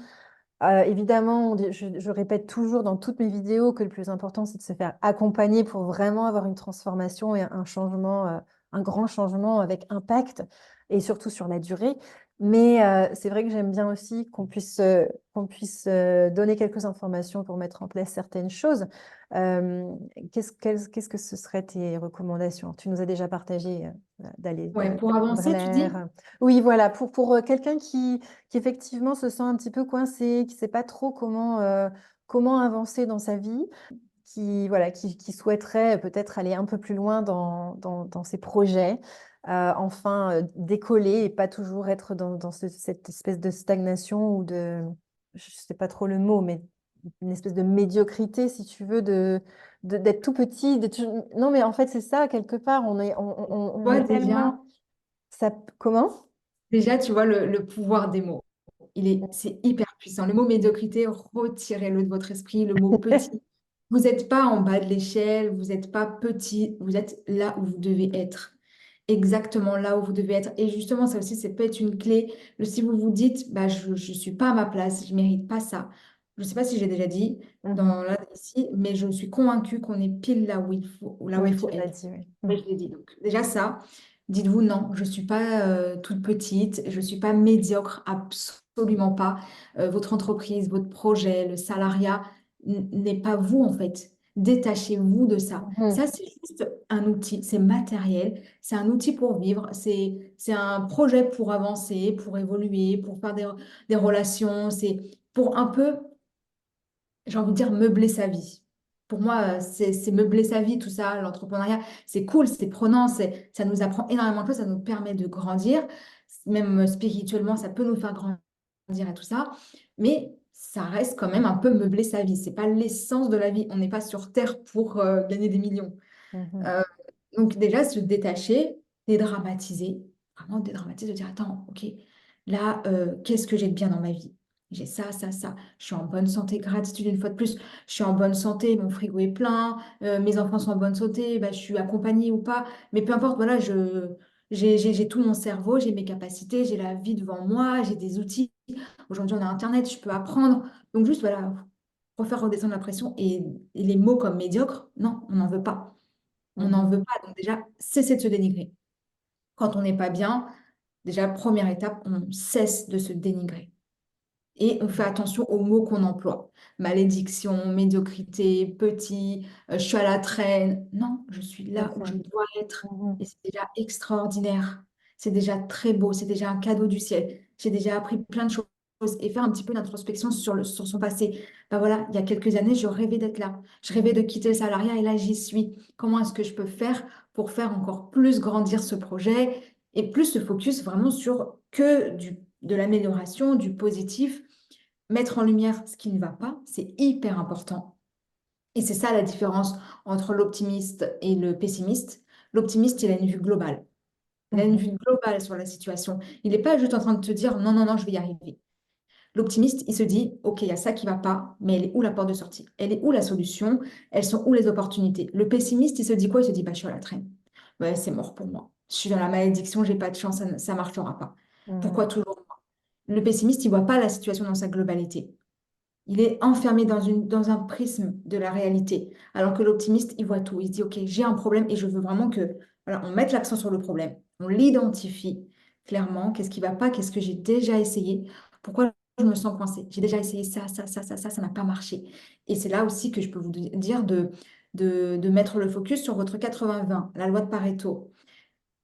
Évidemment, je répète toujours dans toutes mes vidéos que le plus important, c'est de se faire accompagner pour vraiment avoir une transformation et un changement, un grand changement avec impact et surtout sur la durée. Mais c'est vrai que j'aime bien aussi qu'on puisse donner quelques informations pour mettre en place certaines choses. Euh, qu'est-ce que ce serait tes recommandations? Tu nous as déjà partagé Ouais, pour d'aller prendre avancer, tu dis? l'air. Oui, voilà, pour quelqu'un qui effectivement se sent un petit peu coincé, qui ne sait pas trop comment avancer dans sa vie, voilà, qui souhaiterait peut-être aller un peu plus loin dans ses projets, enfin décoller et pas toujours être dans cette espèce de stagnation ou je ne sais pas trop le mot, mais une espèce de médiocrité, si tu veux, d'être tout petit. Non, mais en fait, c'est ça, quelque part, on Toi, est tellement... Ça... Comment? déjà, tu vois le pouvoir des mots. C'est hyper puissant. Le mot médiocrité, retirez-le de votre esprit. Le mot petit. Vous n'êtes pas en bas de l'échelle, vous n'êtes pas petit, vous êtes là où vous devez être. Exactement là où vous devez être. Et justement, ça aussi, c'est peut-être une clé. Si vous vous dites, bah, je ne suis pas à ma place, je ne mérite pas ça. Je ne sais pas si j'ai déjà dit Mhm. ici, mais je suis convaincue qu'on est pile là où il Oui, faut tu l'as être. dit, oui. Oui, je l'ai dit. Donc, déjà ça, dites-vous non, je ne suis pas toute petite, je ne suis pas médiocre, absolument pas. Votre entreprise, votre projet, le salariat n'est pas vous en fait. Détachez-vous de ça. Mhm. Ça, c'est juste un outil, c'est matériel, c'est un outil pour vivre, c'est un projet pour avancer, pour évoluer, pour faire des relations, c'est pour un peu j'ai envie de dire meubler sa vie. Pour moi, c'est meubler sa vie, tout ça, l'entrepreneuriat, c'est cool, c'est prenant, ça nous apprend énormément de choses, ça nous permet de grandir, même spirituellement, ça peut nous faire grandir et tout ça, mais ça reste quand même un peu meubler sa vie. C'est pas l'essence de la vie. On n'est pas sur Terre pour gagner des millions. Mhm. Euh, donc déjà, se détacher, dédramatiser, vraiment dédramatiser, de dire, attends, ok, là, qu'est-ce que j'ai de bien dans ma vie? J'ai ça, ça, ça. Je suis en bonne santé, gratitude une fois de plus. Je suis en bonne santé, mon frigo est plein, mes enfants sont en bonne santé, bah, je suis accompagnée ou pas. Mais peu importe, voilà, j'ai tout mon cerveau, j'ai mes capacités, j'ai la vie devant moi, j'ai des outils. Aujourd'hui, on a Internet, je peux apprendre. Donc juste, voilà, refaire redescendre la pression et les mots comme médiocre, non, on n'en veut pas. On n'en Mhm. veut pas. Donc déjà, cesser de se dénigrer. Quand on n'est pas bien, déjà, première étape, on cesse de se dénigrer. Et on fait attention aux mots qu'on emploie. Malédiction, médiocrité, petit, je suis à la traîne. Non, je suis Tout à là où fait. je dois être. Mhm. Et c'est déjà extraordinaire. C'est déjà très beau. C'est déjà un cadeau du ciel. J'ai déjà appris plein de choses et faire un petit peu d'introspection sur son passé. Ben voilà, il y a quelques années, je rêvais d'être là. Je rêvais de quitter le salariat et là, j'y suis. Comment est-ce que je peux faire pour faire encore plus grandir ce projet et plus se focus vraiment sur de l'amélioration, du positif, mettre en lumière ce qui ne va pas, c'est hyper important. Et c'est ça la différence entre l'optimiste et le pessimiste. L'optimiste, il a une vue globale. Il a une Mhm. vue globale sur la situation. Il n'est pas juste en train de te dire non, non, non, je vais y arriver. L'optimiste, il se dit, OK, il y a ça qui ne va pas, mais elle est où la porte de sortie? Elle est où la solution? Elles sont où les opportunités? Le pessimiste, il se dit quoi? Il se dit, bah, je suis à la traîne. Ouais, c'est mort pour moi. Je suis dans la malédiction, j'ai pas de chance, ça ne marchera pas. Pourquoi Mhm. toujours moi? Le pessimiste, il voit pas la situation dans sa globalité. Il est enfermé dans un prisme de la réalité. Alors que l'optimiste, il voit tout. Il se dit, OK, j'ai un problème et je veux vraiment que, voilà, on mette l'accent sur le problème. On l'identifie clairement. Qu'est-ce qui va pas? Qu'est-ce que j'ai déjà essayé? Pourquoi je me sens coincée? J'ai déjà essayé ça n'a pas marché. Et c'est là aussi que je peux vous dire de mettre le focus sur votre 80-20, la loi de Pareto.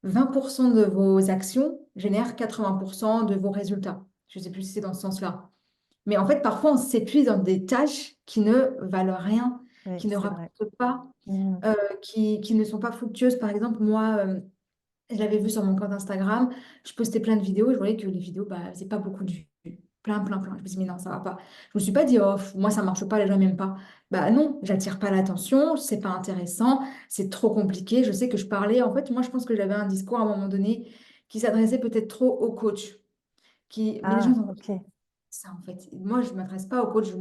20% de vos actions génèrent 80% de vos résultats. Je ne sais plus si c'est dans ce sens-là. Mais en fait, parfois, on s'épuise dans des tâches qui ne valent rien, Oui, qui ne c'est vrai. rapportent pas, Mhm. qui ne sont pas fructueuses. Par exemple, moi, je l'avais vu sur mon compte Instagram, je postais plein de vidéos et je voyais que les vidéos, bah, elles faisaient pas beaucoup de vues. Plein, plein, plein. Je me suis dit, mais non, ça va pas. Je me suis pas dit, oh, moi, ça marche pas, les gens m'aiment pas. Bah non, j'attire pas l'attention, c'est pas intéressant, c'est trop compliqué. Je sais que je parlais, en fait, moi, je pense que j'avais un discours à un moment donné qui s'adressait peut-être trop aux coachs. Mais les gens Ah, ont ok. ça, en fait. Moi, je ne m'adresse pas aux coachs.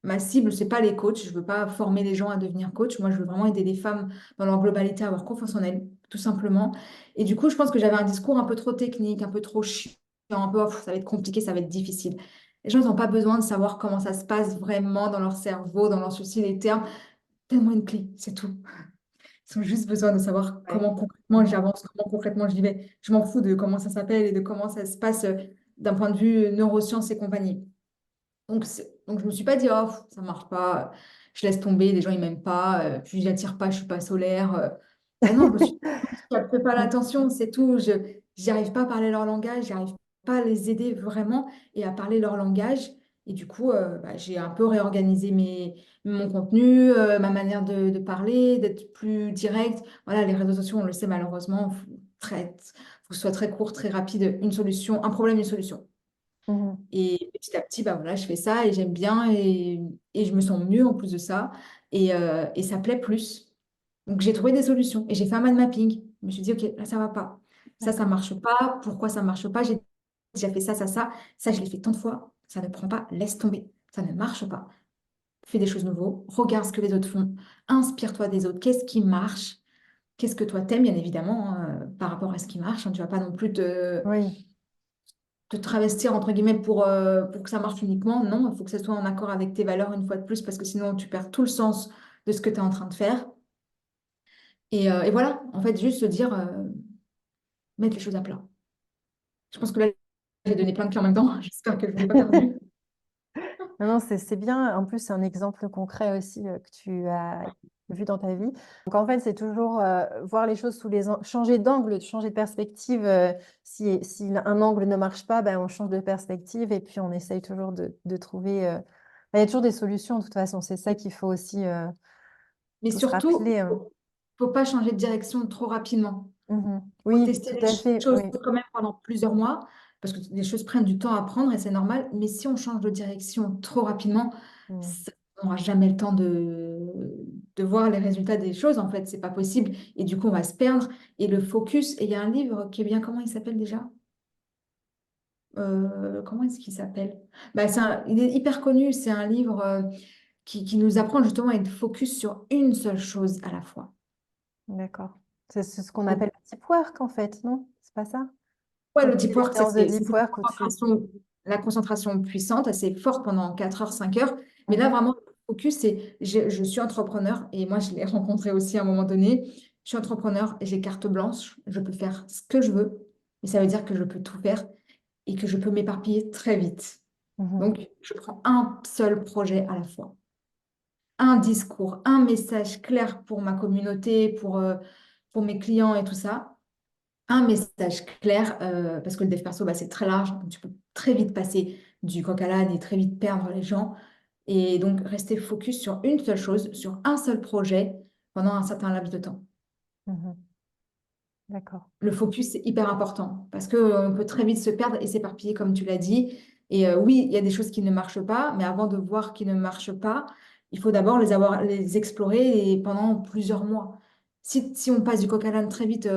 Ma cible, c'est pas les coachs. Je veux pas former les gens à devenir coach. Moi, je veux vraiment aider les femmes dans leur globalité à avoir confiance en elles, tout simplement. Et du coup, je pense que j'avais un discours un peu trop technique, un peu trop chiant, un peu, oh, ça va être compliqué, ça va être difficile. Les gens n'ont pas besoin de savoir comment ça se passe vraiment dans leur cerveau, dans leur souci, les termes. Donne-moi une clé, c'est tout. Ils ont juste besoin de savoir Ouais. comment concrètement Mhm. j'avance, comment concrètement j'y vais. Je m'en fous de comment ça s'appelle et de comment ça se passe d'un point de vue neurosciences et compagnie. Donc je me suis pas dit, oh, ça marche pas, je laisse tomber, les gens ils m'aiment pas, puis j'attire pas, je suis pas solaire. Bah non, je me suis dit, je capte pas l'attention, c'est tout. J'y arrive pas à parler leur langage, j'arrive pas à les aider vraiment et à parler leur langage. Et du coup, bah, j'ai un peu réorganisé mon contenu, ma manière de parler, d'être plus direct. Voilà, les réseaux sociaux, on le sait malheureusement, faut que ce soit très court, très rapide, une solution, un problème, une solution. Mhm. Et petit à petit, bah voilà, je fais ça et j'aime bien et je me sens mieux en plus de ça et ça plaît plus. Donc j'ai trouvé des solutions et j'ai fait un mind mapping. Je me suis dit, OK, là ça va pas. Ça D'accord. marche pas. Pourquoi ça marche pas? J'ai déjà fait ça, ça, ça. Ça, je l'ai fait tant de fois. Ça ne prend pas. Laisse tomber. Ça ne marche pas. Fais des choses nouvelles. Regarde ce que les autres font. Inspire-toi des autres. Qu'est-ce qui marche? Qu'est-ce que toi t'aimes, bien évidemment, hein, par rapport à ce qui marche, hein. Tu vas pas non plus Oui. te travestir entre guillemets pour que ça marche uniquement. Non, il faut que ça soit en accord avec tes valeurs une fois de plus parce que sinon tu perds tout le sens de ce que tu es en train de faire. Et voilà, en fait, juste se dire, mettre les choses à plat. Je pense que là, j'ai donné plein de clés en même temps. J'espère que je ne vous ai pas perdu. Non, non, c'est bien. En plus, c'est un exemple concret aussi que tu as vu dans ta vie. Donc, en fait, c'est toujours voir les choses changer d'angle, changer de perspective. Si un angle ne marche pas, ben, on change de perspective et puis on essaye toujours de trouver. Ben, il y a toujours des solutions, de toute façon. C'est ça qu'il faut aussi Mais tous surtout, rappeler. faut pas changer de direction trop rapidement. Mhm. Faut Oui, tester tout les à fait. choses Oui. quand même pendant plusieurs mois, parce que les choses prennent du temps à prendre et c'est normal. Mais si on change de direction trop rapidement, Mhm. on n'aura jamais le temps de voir les résultats des choses. En fait, c'est pas possible. Et du coup, on va se perdre. Et le focus, et il y a un livre qui est bien, comment il s'appelle déjà? Comment est-ce qu'il s'appelle? Bah, il est hyper connu. C'est un livre qui nous apprend justement à être focus sur une seule chose à la fois. D'accord. C'est ce qu'on appelle le deep work, en fait, non? C'est pas ça? Ouais, Quand le tu fais deep les work, séances de c'est deep work où tu... la concentration puissante, assez forte pendant 4 heures, 5 heures. Mais là, Mhm. vraiment, focus, c'est je suis entrepreneur et moi, je l'ai rencontré aussi à un moment donné. Je suis entrepreneur et j'ai carte blanche. Je peux faire ce que je veux. Et ça veut dire que je peux tout faire et que je peux m'éparpiller très vite. Mhm. Donc, je prends un seul projet à la fois. Un discours, un message clair pour ma communauté, pour mes clients et tout ça. Un message clair, parce que le dev perso, bah, c'est très large. Donc tu peux très vite passer du coq à l'âne et très vite perdre les gens. Et donc, rester focus sur une seule chose, sur un seul projet pendant un certain laps de temps. Mhm. D'accord. Le focus, c'est hyper important parce qu'on peut très vite se perdre et s'éparpiller, comme tu l'as dit. Et oui, il y a des choses qui ne marchent pas, mais avant de voir qui ne marchent pas, il faut d'abord les explorer et pendant plusieurs mois. Si on passe du coq à l'âne très vite,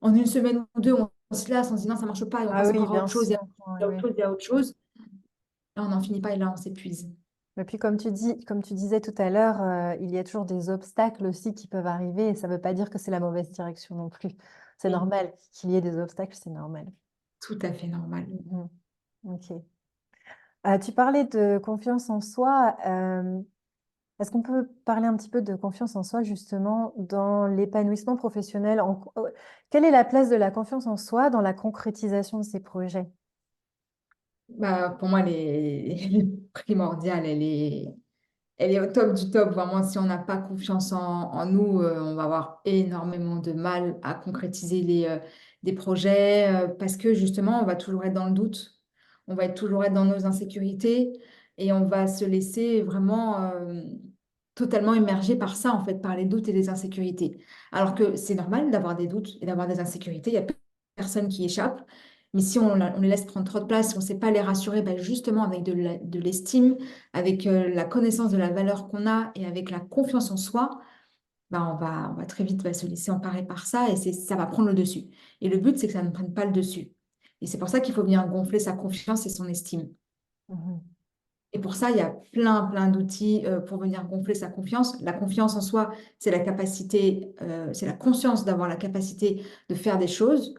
en une semaine ou deux, on se lasse, on se dit non, ça marche pas et on Ah passe oui, encore à bien autre chose, et sûr. Ouais, à autre ouais. chose, et à autre chose. Là, on n'en finit pas et là, on s'épuise. Et puis, comme tu disais tout à l'heure, il y a toujours des obstacles aussi qui peuvent arriver et ça ne veut pas dire que c'est la mauvaise direction non plus. C'est Oui, normal qu'il y ait des obstacles, c'est normal. tout à fait normal. Mhm. Ok. Tu parlais de confiance en soi. Est-ce qu'on peut parler un petit peu de confiance en soi justement dans l'épanouissement professionnel? Quelle est la place de la confiance en soi dans la concrétisation de ces projets? Bah, pour moi, elle est primordiale, elle est au top du top. Vraiment, si on n'a pas confiance en nous, on va avoir énormément de mal à concrétiser des projets parce que justement, on va toujours être dans le doute, on va être toujours être dans nos insécurités et on va se laisser vraiment totalement immergé par ça, en fait, par les doutes et les insécurités. Alors que c'est normal d'avoir des doutes et d'avoir des insécurités, il y a personne qui échappe. Mais si on les laisse prendre trop de place, si on ne sait pas les rassurer, ben justement avec de l'estime, avec la connaissance de la valeur qu'on a et avec la confiance en soi, ben on va très vite se laisser emparer par ça et ça va prendre le dessus. Et le but, c'est que ça ne prenne pas le dessus. Et c'est pour ça qu'il faut venir gonfler sa confiance et son estime. Mhm. Et pour ça, il y a plein d'outils pour venir gonfler sa confiance. La confiance en soi, c'est la capacité, c'est la conscience d'avoir la capacité de faire des choses.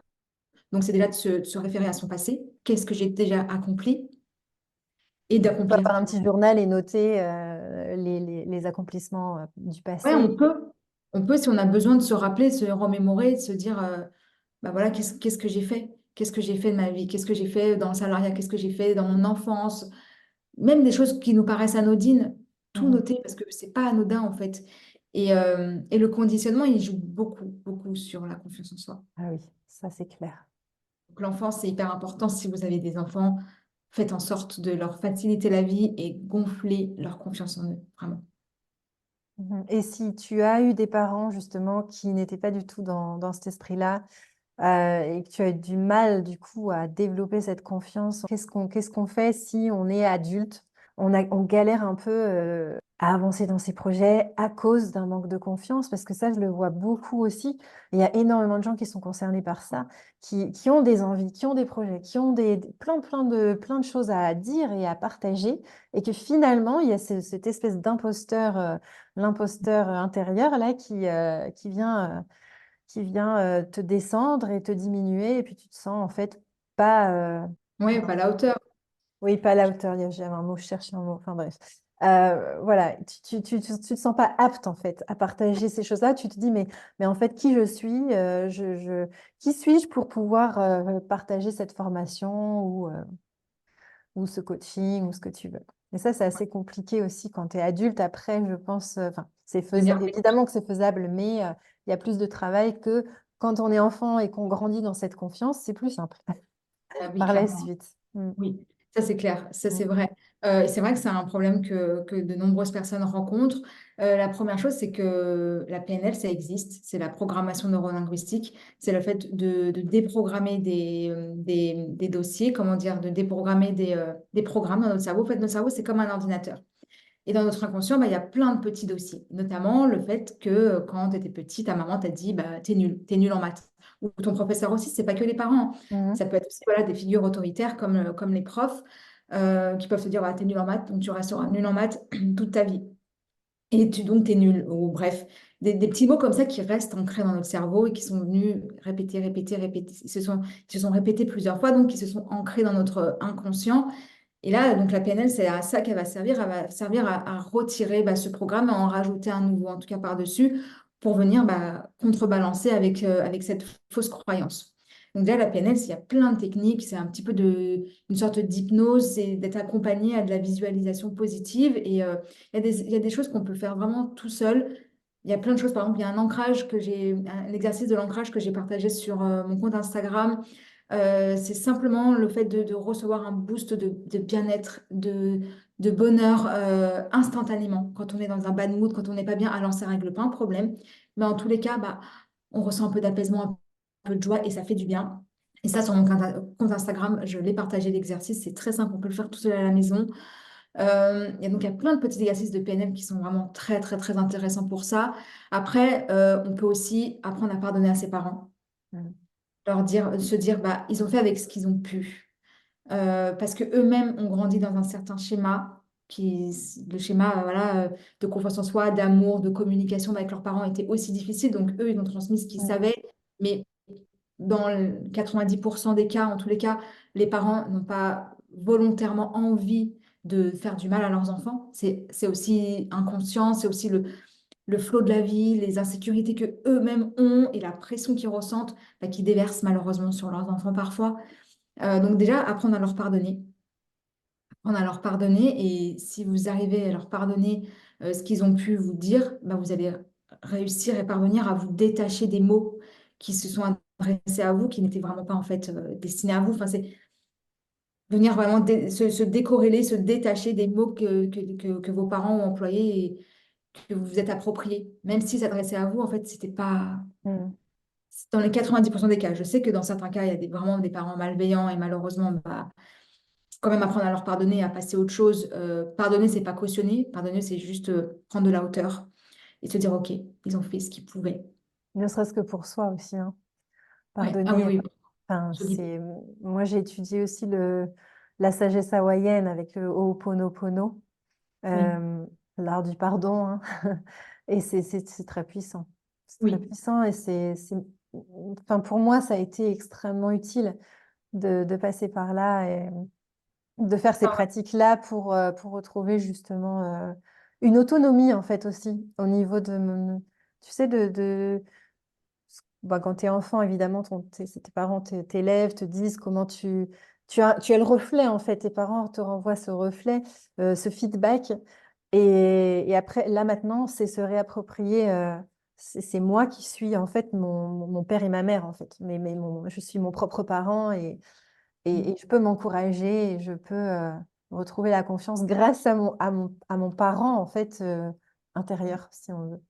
Donc, c'est déjà de se référer à son passé. Qu'est-ce que j'ai déjà accompli et On va d'accomplir. faire un petit journal et noter les accomplissements du Ouais, passé. on peut, si on a besoin de se rappeler, de se remémorer, de se dire, bah voilà, qu'est-ce que j'ai fait? Qu'est-ce que j'ai fait de ma vie? Qu'est-ce que j'ai fait dans le salariat? Qu'est-ce que j'ai fait dans mon enfance? Même des choses qui nous paraissent anodines, tout Mhm. noter parce que c'est pas anodin en fait. Et le conditionnement, il joue beaucoup sur la confiance en soi. Ah oui, ça c'est clair. Donc, l'enfance, c'est hyper important. Si vous avez des enfants, faites en sorte de leur faciliter la vie et gonfler leur confiance en eux, vraiment. Mhm. Et si tu as eu des parents justement qui n'étaient pas du tout dans cet esprit-là, et que tu as eu du mal du coup à développer cette confiance, qu'est-ce qu'on fait si on est adulte, on galère un peu à avancer dans ses projets à cause d'un manque de confiance, parce que ça, je le vois beaucoup aussi. Il y a énormément de gens qui sont concernés par ça, qui ont des envies, qui ont des projets, qui ont plein de choses à dire et à partager, et que finalement, il y a cette espèce d'imposteur, l'imposteur intérieur là qui vient te descendre et te diminuer, et puis tu te sens en fait pas, Oui, pas à la hauteur. oui, pas à la hauteur, j'avais un mot, je cherchais un mot, enfin bref. Voilà, tu te sens pas apte en fait à partager ces choses-là, tu te dis mais en fait qui je suis, qui suis-je pour pouvoir partager cette formation ou ce coaching ou ce que tu veux. Et ça, c'est assez compliqué aussi quand tu es adulte. Après, je pense, enfin, Devenir évidemment que c'est faisable, mais il y a plus de travail que quand on est enfant et qu'on grandit dans cette confiance, c'est plus simple ah oui, par la clairement. suite. Mm. Oui, ça c'est clair, ça c'est Mm. vrai. Et c'est vrai que c'est un problème que de nombreuses personnes rencontrent. La première chose, c'est que la PNL, ça existe, c'est la programmation neurolinguistique, c'est le fait de déprogrammer des dossiers, comment dire, de déprogrammer des programmes dans notre cerveau. En fait, notre cerveau, c'est comme un ordinateur. Et dans notre inconscient, bah, il y a plein de petits dossiers, notamment le fait que quand tu étais petit, ta maman t'a dit bah, t'es nul en maths. Ou ton professeur aussi, c'est pas que les parents. Ça Mhm. peut être aussi voilà, des figures autoritaires comme les profs qui peuvent te dire bah, t'es nul en maths, donc tu resteras nul en maths toute ta vie. Et donc t'es nul. Ou bref, des petits mots comme ça qui restent ancrés dans notre cerveau et qui sont venus répéter. Ils se sont répétés plusieurs fois, donc qui se sont ancrés dans notre inconscient Et là, donc la PNL, c'est à ça qu'elle va servir. Elle va servir à retirer ce programme, à en rajouter un nouveau, en tout cas par-dessus, pour venir contrebalancer avec cette fausse croyance. Donc déjà, la PNL, il y a plein de techniques. C'est un petit peu une sorte d'hypnose, c'est d'être accompagné à de la visualisation positive. Et il y a des choses qu'on peut faire vraiment tout seul. Il y a plein de choses. Par exemple, il y a un exercice de l'ancrage que j'ai partagé sur mon compte Instagram. C'est simplement le fait de recevoir un boost de bien-être, de bonheur instantanément. Quand on est dans un bad mood, quand on n'est pas bien, alors ça règle pas un problème. Mais en tous les cas, on ressent un peu d'apaisement, un peu de joie et ça fait du bien. Et ça, sur mon compte Instagram, je l'ai partagé l'exercice. C'est très simple, on peut le faire tout seul à la maison. Et donc, il y a plein de petits exercices de PNL qui sont vraiment très, très, très intéressants pour ça. Après, on peut aussi apprendre à pardonner à ses parents, Mm. se dire, ils ont fait avec ce qu'ils ont pu. Parce que eux-mêmes ont grandi dans un certain schéma, le schéma de confiance en soi, d'amour, de communication avec leurs parents était aussi difficile. Donc, eux, ils ont transmis ce qu'ils Mm. savaient. Mais dans 90% des cas, en tous les cas, les parents n'ont pas volontairement envie de faire du mal à leurs enfants. C'est aussi inconscient, c'est aussi le flot de la vie, les insécurités que eux-mêmes ont et la pression qu'ils ressentent, qui déversent malheureusement sur leurs enfants parfois. Donc déjà, apprendre à leur pardonner. Et si vous arrivez à leur pardonner ce qu'ils ont pu vous dire, vous allez réussir et parvenir à vous détacher des mots qui se sont adressés à vous, qui n'étaient vraiment pas en fait destinés à vous. Enfin, c'est venir vraiment se décorréler, se détacher des mots que vos parents ont employés et que vous vous êtes appropriés. Même s'ils s'adressaient à vous, en fait, c'était pas... Mm. Dans les 90% des cas, je sais que dans certains cas, il y a vraiment des parents malveillants et malheureusement, quand même apprendre à leur pardonner, à passer à autre chose. Pardonner, c'est pas cautionner. Pardonner, c'est juste prendre de la hauteur et se dire, OK, ils ont fait ce qu'ils pouvaient. Ne serait-ce que pour soi aussi, hein. Ouais. Ah oui, Pardonner. oui, Enfin, je dis, moi, j'ai étudié aussi la sagesse hawaïenne avec le Ho'oponopono, oui, euh, l'art du pardon, hein. Et c'est très puissant. C'est très oui. puissant et enfin, pour moi, ça a été extrêmement utile de passer par là et de faire ces Ah ouais. pratiques-là pour retrouver justement une autonomie, en fait, aussi, au niveau tu sais, quand tu es enfant, évidemment, tes parents t'élèvent, te disent comment tu as le reflet, en fait. Tes parents te renvoient ce reflet, ce feedback. Et après, là, maintenant, c'est se réapproprier. C'est moi qui suis, en fait, mon père et ma mère, en fait. Je suis mon propre parent et je peux m'encourager et je peux retrouver la confiance grâce à mon parent, en fait, intérieur, si on veut.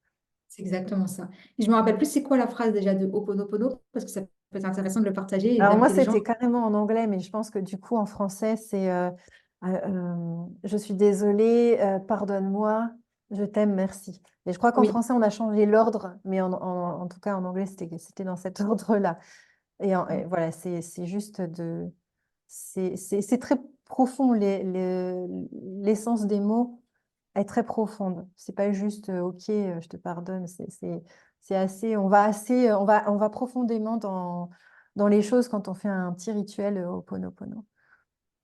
C'est exactement ça. Et je me rappelle plus c'est quoi la phrase déjà de Ho'oponopono, parce que ça peut être intéressant de le partager et Alors moi, d'inviter les gens. c'était carrément en anglais, mais je pense que du coup, en français, c'est je suis désolée, pardonne-moi, je t'aime, merci. Et je crois qu'en Oui. français, on a changé l'ordre, mais en tout cas, en anglais, c'était dans cet ordre-là. Et voilà, c'est juste c'est très profond, l'essence des mots est très profonde. C'est pas juste, OK, je te pardonne, c'est assez, on va profondément dans les choses quand on fait un petit rituel au Ho'oponopono.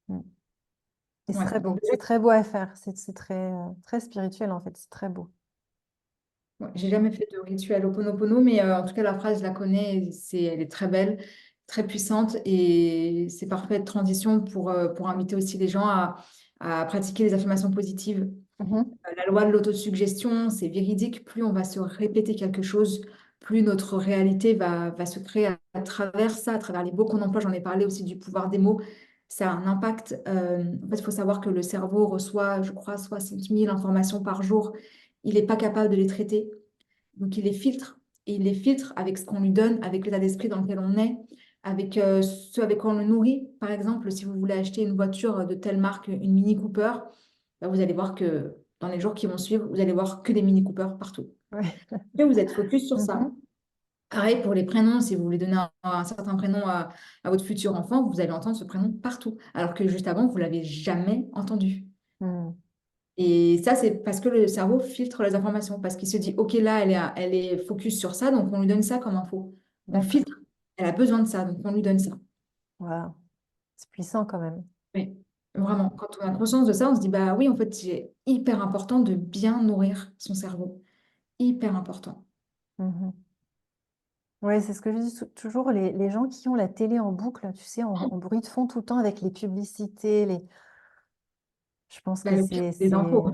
Mm. Et Ouais. Donc, c'est très beau à faire. C'est très, très spirituel en fait. C'est très beau. ouais, j'ai jamais fait de rituel Ho'oponopono, mais en tout cas, la phrase, je la connais, elle est très belle, très puissante, et c'est parfaite transition pour inviter aussi les gens à pratiquer les affirmations positives. Mhm. La loi de l'autosuggestion, c'est véridique. Plus on va se répéter quelque chose, plus notre réalité va se créer à travers ça, à travers les mots qu'on emploie. J'en ai parlé aussi du pouvoir des mots. Ça a un impact. En fait, il faut savoir que le cerveau reçoit, je crois, 60 000 informations par jour. Il n'est pas capable de les traiter. Donc, il les filtre. Et il les filtre avec ce qu'on lui donne, avec l'état d'esprit dans lequel on est, avec ce avec quoi on le nourrit. Par exemple, si vous voulez acheter une voiture de telle marque, une Mini Cooper, vous allez voir que dans les jours qui vont suivre, vous allez voir que des Mini Cooper partout. Ouais. Et vous êtes focus sur ça. Mhm. Pareil pour les prénoms, si vous voulez donner un certain prénom à votre futur enfant, vous allez entendre ce prénom partout, alors que juste avant, vous ne l'avez jamais entendu. Mm. Et ça, c'est parce que le cerveau filtre les informations, parce qu'il se dit, OK, là, elle est focus sur ça, donc on lui donne ça comme info. On D'accord. filtre, elle a besoin de ça, donc on lui donne ça. Wow. C'est puissant quand même. Oui. Vraiment, quand on a conscience de ça, on se dit, bah oui, en fait, c'est hyper important de bien nourrir son cerveau. Hyper important. Mhm. Oui, c'est ce que je dis toujours, les gens qui ont la télé en boucle, tu sais, en bruit de fond tout le temps avec les publicités, je pense Bah, que le pire, c'est les infos.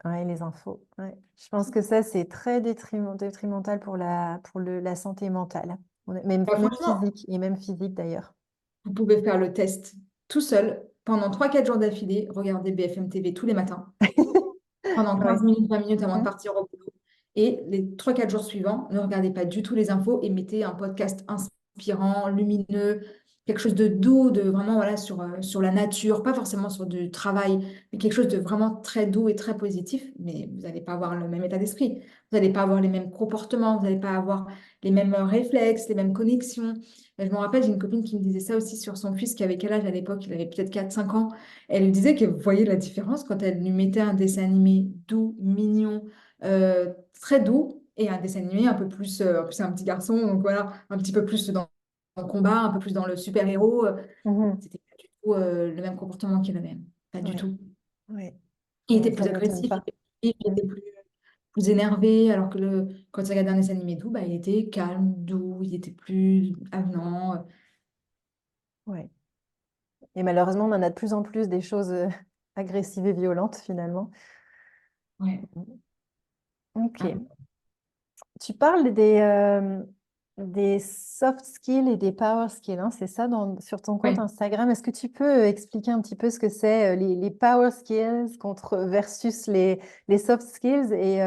Ouais, les infos. Ouais. Je pense que ça, c'est très détrimental pour la santé mentale, Bah, même franchement, physique, et même physique d'ailleurs. vous pouvez faire le test tout seul pendant 3 4 jours d'affilée. Regardez BFM TV tous les matins pendant Oui. 15 minutes, 20 minutes avant de Mhm. partir au boulot. Et les 3 4 jours suivants, ne regardez pas du tout les infos et mettez un podcast inspirant, lumineux, quelque chose de doux, de vraiment voilà, sur la nature, pas forcément sur du travail, mais quelque chose de vraiment très doux et très positif. Mais vous n'allez pas avoir le même état d'esprit. Vous n'allez pas avoir les mêmes comportements, vous n'allez pas avoir les mêmes réflexes, les mêmes connexions. Et je me rappelle, j'ai une copine qui me disait ça aussi sur son fils qui avait quel âge à l'époque? Il avait peut-être 4 5 ans. Elle lui disait qu'elle voyait la différence quand elle lui mettait un dessin animé doux, mignon, très doux, et un dessin animé un peu plus, en plus c'est un petit garçon, donc voilà, un petit peu plus dans le combat, un peu plus dans le super-héros. Mhm. C'était pas du tout le même comportement qu'il avait. Pas du Ouais. tout. Ouais. Il était Ça plus m'étonne agressif, pas. il Mhm. était plus énervé, alors que quand il regardait un dessin animé doux, bah, il était calme, doux, il était plus avenant. Ouais. Et malheureusement, on en a de plus en plus des choses agressives et violentes finalement. Ouais. Mhm. Ah, Ok. Tu parles des soft skills et des power skills, hein, c'est ça sur ton compte ouais. Instagram. Est-ce que tu peux expliquer un petit peu ce que c'est les power skills versus les soft skills et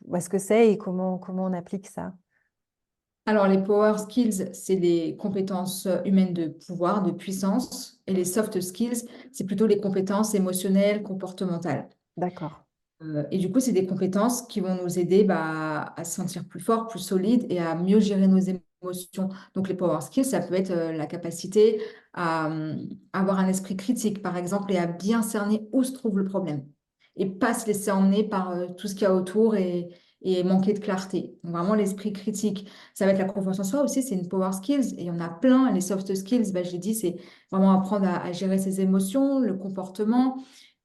où est-ce que c'est et comment on applique ça? Alors, les power skills, c'est les compétences humaines de pouvoir, de puissance. Et les soft skills, c'est plutôt les compétences émotionnelles, comportementales. D'accord. Et du coup, c'est des compétences qui vont nous aider bah, à se sentir plus fort, plus solide et à mieux gérer nos émotions. Donc, les power skills, ça peut être la capacité à avoir un esprit critique, par exemple, et à bien cerner où se trouve le problème. Et pas se laisser emmener par tout ce qu'il y a autour et manquer de clarté. Donc, vraiment, l'esprit critique. Ça va être la confiance en soi aussi, c'est une power skills. Et il y en a plein. Les soft skills, bah, je l'ai dit, c'est vraiment apprendre à gérer ses émotions, le comportement.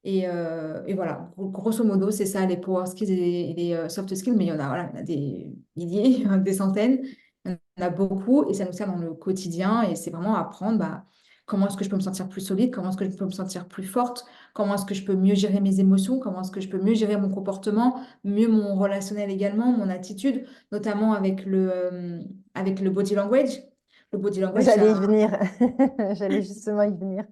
Et voilà, grosso modo, c'est ça les power skills et les soft skills, mais il y en a, voilà, il y en a des milliers, des centaines, il y en a beaucoup et ça nous sert dans le quotidien et c'est vraiment apprendre bah, comment est-ce que je peux me sentir plus solide, comment est-ce que je peux me sentir plus forte, comment est-ce que je peux mieux gérer mes émotions, comment est-ce que je peux mieux gérer mon comportement, mieux mon relationnel également, mon attitude, notamment avec le body language. Le body language, J'allais y ça, venir. J'allais justement y venir.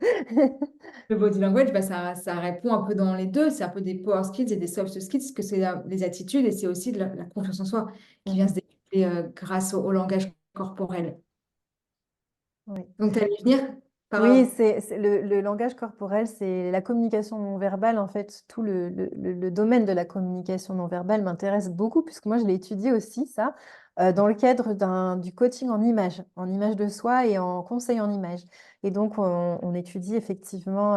Le body language, bah, ça répond un peu dans les deux. C'est un peu des power skills et des soft skills, parce que c'est les attitudes et c'est aussi de la confiance en soi qui vient se Mhm. développer grâce au langage corporel. Oui. Donc, tu allais venir Oui, par... c'est le langage corporel, c'est la communication non verbale. En fait, tout le domaine de la communication non verbale m'intéresse beaucoup, puisque moi, je l'ai étudié aussi, ça, dans le cadre du coaching en image de soi et en conseil en image. Et donc, on étudie effectivement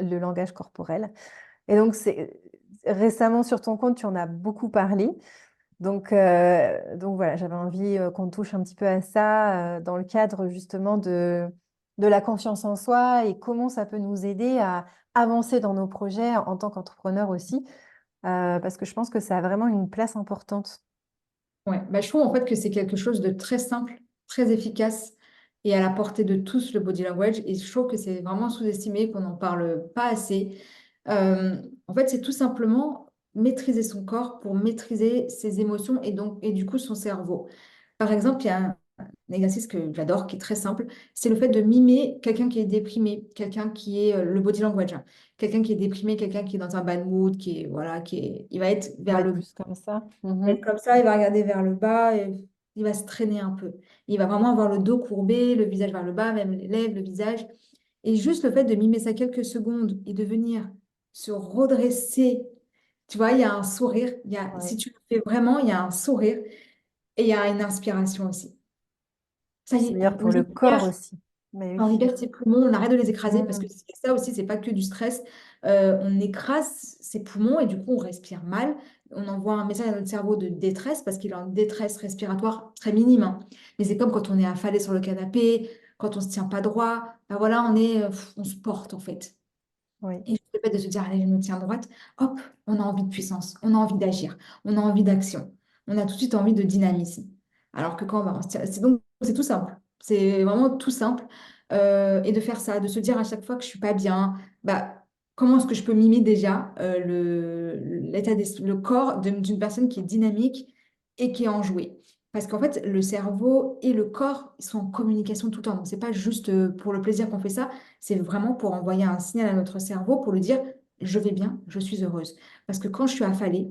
le langage corporel. Et donc, récemment, sur ton compte, tu en as beaucoup parlé. Donc voilà, j'avais envie qu'on touche un petit peu à ça dans le cadre justement de la confiance en soi et comment ça peut nous aider à avancer dans nos projets en tant qu'entrepreneur aussi, parce que je pense que ça a vraiment une place importante. Ouais, bah, je trouve en fait que c'est quelque chose de très simple, très efficace et à la portée de tous, le body language. Et je trouve que c'est vraiment sous-estimé, qu'on n'en parle pas assez. En fait, c'est tout simplement maîtriser son corps pour maîtriser ses émotions et du coup son cerveau. Par exemple, il y a un exercice que j'adore, qui est très simple, c'est le fait de mimer quelqu'un qui est déprimé, quelqu'un qui est le body language, hein. Quelqu'un qui est déprimé, quelqu'un qui est dans un bad mood, qui est voilà, il va être On va vers être le plus comme ça. être Mhm. comme ça, il va regarder vers le bas et il va se traîner un peu. Il va vraiment avoir le dos courbé, le visage vers le bas, même les lèvres, le visage. Et juste le fait de mimer ça quelques secondes et de venir se redresser, tu vois, il y a un sourire. Si Ouais. tu le fais vraiment, il y a un sourire et il y a une inspiration aussi. Ça Puis y c'est est, meilleur pour le corps aussi. Mais on oui. libère ses poumons, on arrête de les écraser parce que Mhm. c'est ça aussi, c'est pas que du stress. On écrase ses poumons et du coup, on respire mal. On envoie un message à notre cerveau de détresse parce qu'il est en détresse respiratoire très minime, hein. Mais c'est comme quand on est affalé sur le canapé, quand on se tient pas droit, bah voilà, on se porte en fait. Oui. Et le fait de se dire, allez, je me tiens droite, hop, on a envie de puissance, on a envie d'agir, on a envie d'action, on a tout de suite envie de dynamisme. Alors que quand on se tient, c'est tout simple, c'est vraiment tout simple. Et de faire ça, de se dire à chaque fois que je suis pas bien, bah, comment est-ce que je peux mimer déjà le corps d'une personne qui est dynamique et qui est enjouée. Parce qu'en fait, le cerveau et le corps ils sont en communication tout le temps. Donc, c'est pas juste pour le plaisir qu'on fait ça, c'est vraiment pour envoyer un signal à notre cerveau pour lui dire, je vais bien, je suis heureuse. Parce que quand je suis affalée,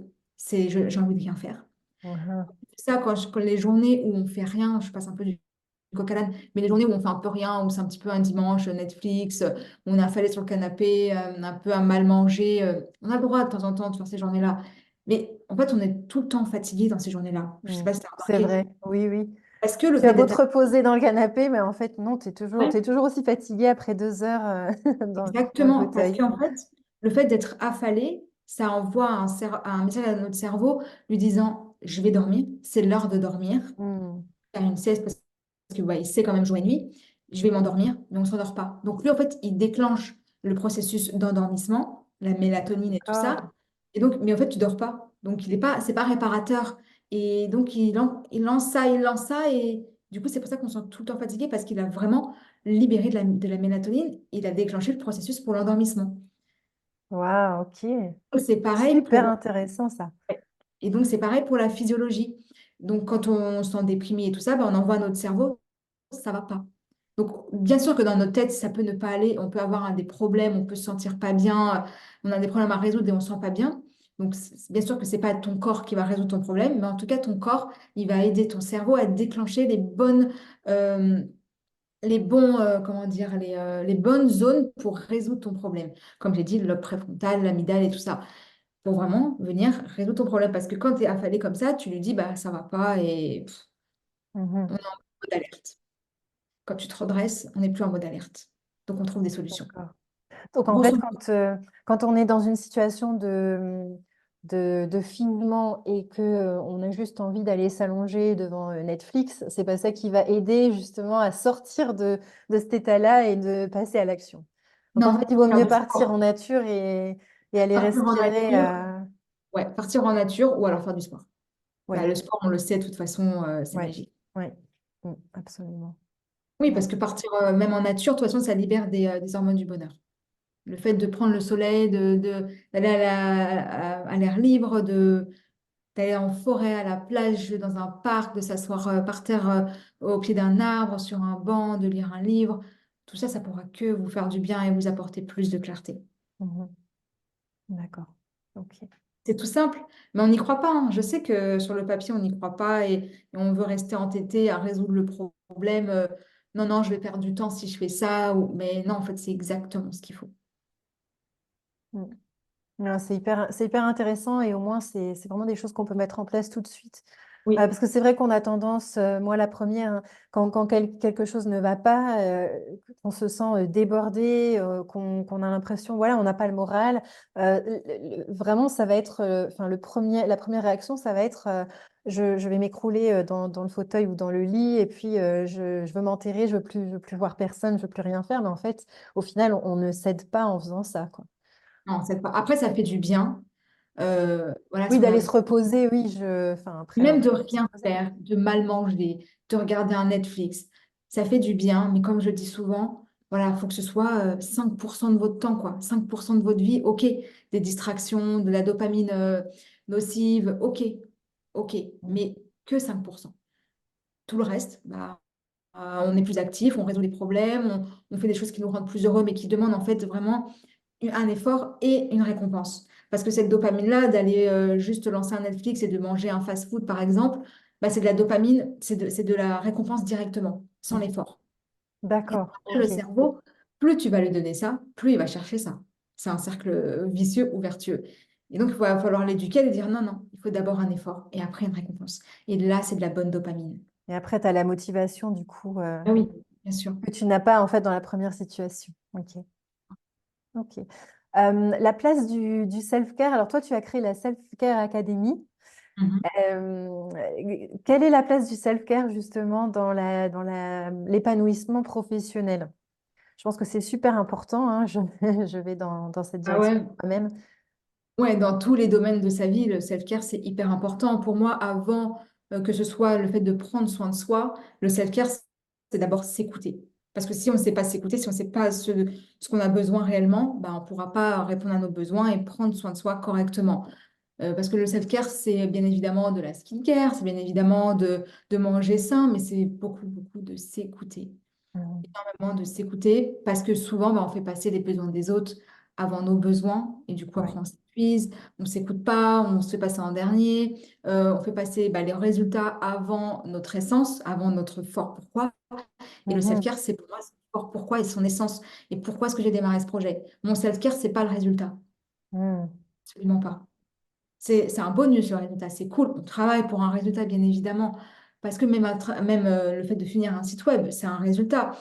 j'ai envie de rien faire. Mhm. Ça, quand les journées où on fait rien, je passe un peu du coq à l'âne, mais les journées où on fait un peu rien, où c'est un petit peu un dimanche, Netflix, où on est affalé sur le canapé, un peu à mal manger, on a le droit de temps en temps de faire ces journées-là. Mais en fait, on est tout le temps fatigué dans ces journées-là. Je sais Mm. pas si tu as C'est remarqué. vrai, oui, oui. Parce que le Tu as fait beau d'être... te reposer dans le canapé, mais en fait, non, Ouais, t'es toujours aussi fatigué après 2 heures dans le exactement, parce fauteuil. qu'en fait, le fait d'être affalé, ça envoie un message à notre cerveau lui disant, je vais dormir, c'est l'heure de dormir, Mm. faire une sieste parce que il sait quand même jouer nuit, je vais m'endormir, mais on ne s'endort pas. Donc lui, en fait, il déclenche le processus d'endormissement, la mélatonine et tout ça, D'accord. et donc, mais en fait, tu dors pas. Donc, c'est pas réparateur. Et donc, il lance ça, et du coup, c'est pour ça qu'on se sent tout le temps fatigué parce qu'il a vraiment libéré de la mélatonine, il a déclenché le processus pour l'endormissement. Waouh, ok. Donc, c'est pareil Super pour intéressant ça. Et donc, c'est pareil pour la physiologie. Donc, quand on se sent déprimé et tout ça, ben, on envoie à notre cerveau, ça va pas. Donc, bien sûr que dans notre tête, ça peut ne pas aller, on peut avoir des problèmes, on peut se sentir pas bien, on a des problèmes à résoudre et on se sent pas bien. Donc, bien sûr que c'est pas ton corps qui va résoudre ton problème, mais en tout cas, ton corps, il va aider ton cerveau à déclencher euh, comment dire, les bonnes zones pour résoudre ton problème. Comme j'ai dit, le lobe préfrontal, l'amygdale et tout ça pour vraiment venir résoudre ton problème. Parce que quand tu es affalé comme ça, tu lui dis, bah, ça va pas et on Mhm. est en mode alerte. Quand tu te redresses, on n'est plus en mode alerte. Donc, on trouve des solutions. D'accord. Donc, en fait, Grosso modo, quand on est dans une situation de finement et que, on a juste envie d'aller s'allonger devant Netflix, c'est pas ça qui va aider justement à sortir de cet état-là et de passer à l'action. Donc, en fait, il non, vaut faire mieux du partir sport. en nature et aller Partir en respirer. nature, ouais, partir en nature ou alors faire du sport. Bah, Oui, le sport, on le sait, de toute façon, c'est oui, magique. oui, absolument. Oui, Ouais. parce que partir même en nature, de toute façon, ça libère des hormones du bonheur. Le fait de prendre le soleil, d'aller à l'air libre, d'aller en forêt, à la plage, dans un parc, de s'asseoir par terre au pied d'un arbre, sur un banc, de lire un livre. Tout ça, ça pourra que vous faire du bien et vous apporter plus de clarté. Mhm. D'accord. Ok. C'est tout simple, mais on n'y croit pas, hein. Je sais que sur le papier, on n'y croit pas et on veut rester entêté à résoudre le problème. Non, non, je vais perdre du temps si je fais ça. Mais non, en fait, c'est exactement ce qu'il faut. Mm. Non, c'est hyper intéressant et au moins, c'est vraiment des choses qu'on peut mettre en place tout de suite. Oui, Parce que c'est vrai qu'on a tendance, moi la première, hein, quand quelque chose ne va pas, qu'on se sent débordé, qu'on a l'impression, voilà, on n'a pas le moral, vraiment, ça va être, enfin, la première réaction, ça va être, je vais m'écrouler dans le fauteuil ou dans le lit et puis je veux m'enterrer, je veux plus voir personne, je veux plus rien faire. Mais en fait, au final, on ne cède pas en faisant ça, quoi. non, c'est pas. Après, ça fait du bien. Voilà, Oui, si on d'aller a se reposer, oui, enfin, après même avoir de se rien reposer. faire, de mal manger, de regarder un Netflix, ça fait du bien, mais comme je dis souvent, voilà, il faut que ce soit 5% de votre temps, quoi. 5% de votre vie, ok. Des distractions, de la dopamine nocive, ok, ok, Mm. mais que 5%. Tout le reste, bah, on est plus actif, on résout les problèmes, on fait des choses qui nous rendent plus heureux, mais qui demandent en fait vraiment un effort et une récompense. Parce que cette dopamine-là, d'aller juste lancer un Netflix et de manger un fast-food, par exemple, bah, c'est de la dopamine, c'est de la récompense directement, sans Mm. l'effort. Et D'accord, le ok. cerveau, plus tu vas lui donner ça, plus il va chercher ça. C'est un cercle vicieux ou vertueux. Et donc, il va falloir l'éduquer et lui dire non, non, il faut d'abord un effort et après une récompense. Et là, c'est de la bonne dopamine. Et après, tu as la motivation, du coup, Ah oui, bien sûr. que tu n'as pas, en fait, dans la première situation. Ok, ok. La place du self-care. Alors, toi, tu as créé la Self-Care Academy. Mhm. Quelle est la place du self-care justement dans l'épanouissement professionnel? Je pense que c'est super important, hein, je vais dans cette Ah direction ouais, moi-même. ouais, dans tous les domaines de sa vie, le self-care, c'est hyper important. Pour moi, avant que ce soit le fait de prendre soin de soi, le self-care, c'est d'abord s'écouter. Parce que si on ne sait pas s'écouter, si on ne sait pas ce qu'on a besoin réellement, ben, on ne pourra pas répondre à nos besoins et prendre soin de soi correctement. Parce que le self-care, c'est bien évidemment de la skincare, c'est bien évidemment de manger sain, mais c'est beaucoup, beaucoup de s'écouter, Mhm. énormément de s'écouter parce que souvent, bah, on fait passer les besoins des autres avant nos besoins et du coup, après, Ouais. on s'épuise, on ne s'écoute pas, on se fait passer en dernier, on fait passer bah, les résultats avant notre essence, avant notre fort pourquoi. Et le Mhm. self-care, c'est pour moi son fort pourquoi et son essence. Et pourquoi est-ce que j'ai démarré ce projet? Mon self-care, c'est pas le résultat, Mhm. absolument pas. C'est un bonus le résultat, c'est cool. On travaille pour un résultat, bien évidemment, parce que même le fait de finir un site web, c'est un résultat.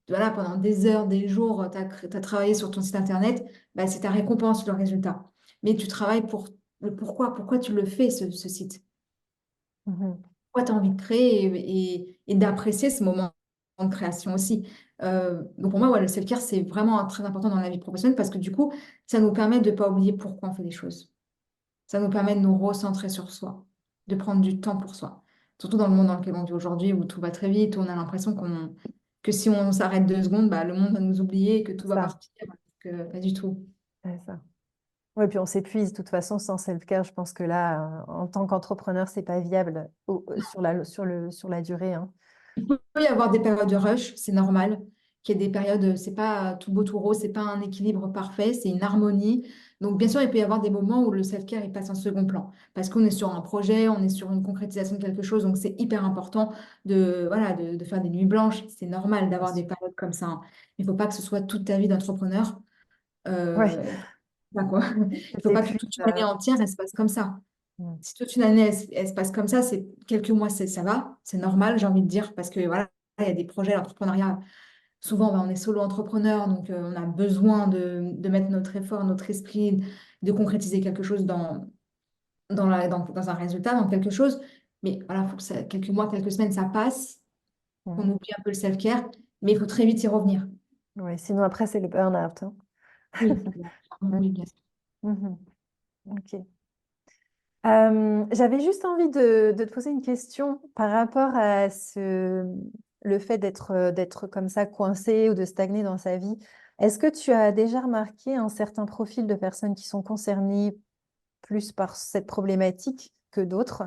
Voilà, pendant des heures, des jours, tu as travaillé sur ton site internet, bah, c'est ta récompense, le résultat. Mais tu travailles pour le pourquoi, pourquoi tu le fais, ce site. Mhm. Pourquoi tu as envie de créer et d'apprécier ce moment de création aussi. Donc pour moi, ouais, le self-care, c'est vraiment très important dans la vie professionnelle parce que du coup, ça nous permet de ne pas oublier pourquoi on fait les choses. Ça nous permet de nous recentrer sur soi, de prendre du temps pour soi. Surtout dans le monde dans lequel on vit aujourd'hui, où tout va très vite, où on a l'impression que si on s'arrête 2 secondes, bah, le monde va nous oublier, que tout C'est va ça, partir. Alors que pas du tout. c'est ça. Ouais, puis on s'épuise de toute façon sans self-care. Je pense que là, en tant qu'entrepreneur, c'est pas viable sur la durée, hein. Il peut y avoir des périodes de rush, c'est normal. Qu'il y ait des périodes, c'est pas tout beau tout rose, c'est pas un équilibre parfait, c'est une harmonie. Donc bien sûr, il peut y avoir des moments où le self-care il passe en second plan parce qu'on est sur un projet, on est sur une concrétisation de quelque chose, donc c'est hyper important voilà, de faire des nuits blanches. C'est normal Bien d'avoir des sûr. périodes comme ça, hein. Il ne faut pas que ce soit toute ta vie d'entrepreneur. Ouais, Euh, Voilà, quoi. tu Il ne faut pas que t'épuises. toute une année entière, elle se passe comme ça. Mm. Si toute une année, elle se passe comme ça, c'est quelques mois, ça va, c'est normal, j'ai envie de dire, parce que voilà, il y a des projets, l'entrepreneuriat, souvent, ben, on est solo-entrepreneur, donc on a besoin de mettre notre effort, notre esprit, de concrétiser quelque chose dans un résultat, dans quelque chose. Mais voilà, il faut que quelques mois, quelques semaines, ça passe, qu'on Mm. oublie un peu le self-care, mais il faut très vite y revenir. Ouais, sinon après, c'est le burn-out, hein. Oui, Mm. oui, bien sûr. Mhm. Ok. J'avais juste envie de te poser une question par rapport à le fait d'être comme ça coincé ou de stagner dans sa vie. Est-ce que tu as déjà remarqué un certain profil de personnes qui sont concernées plus par cette problématique que d'autres,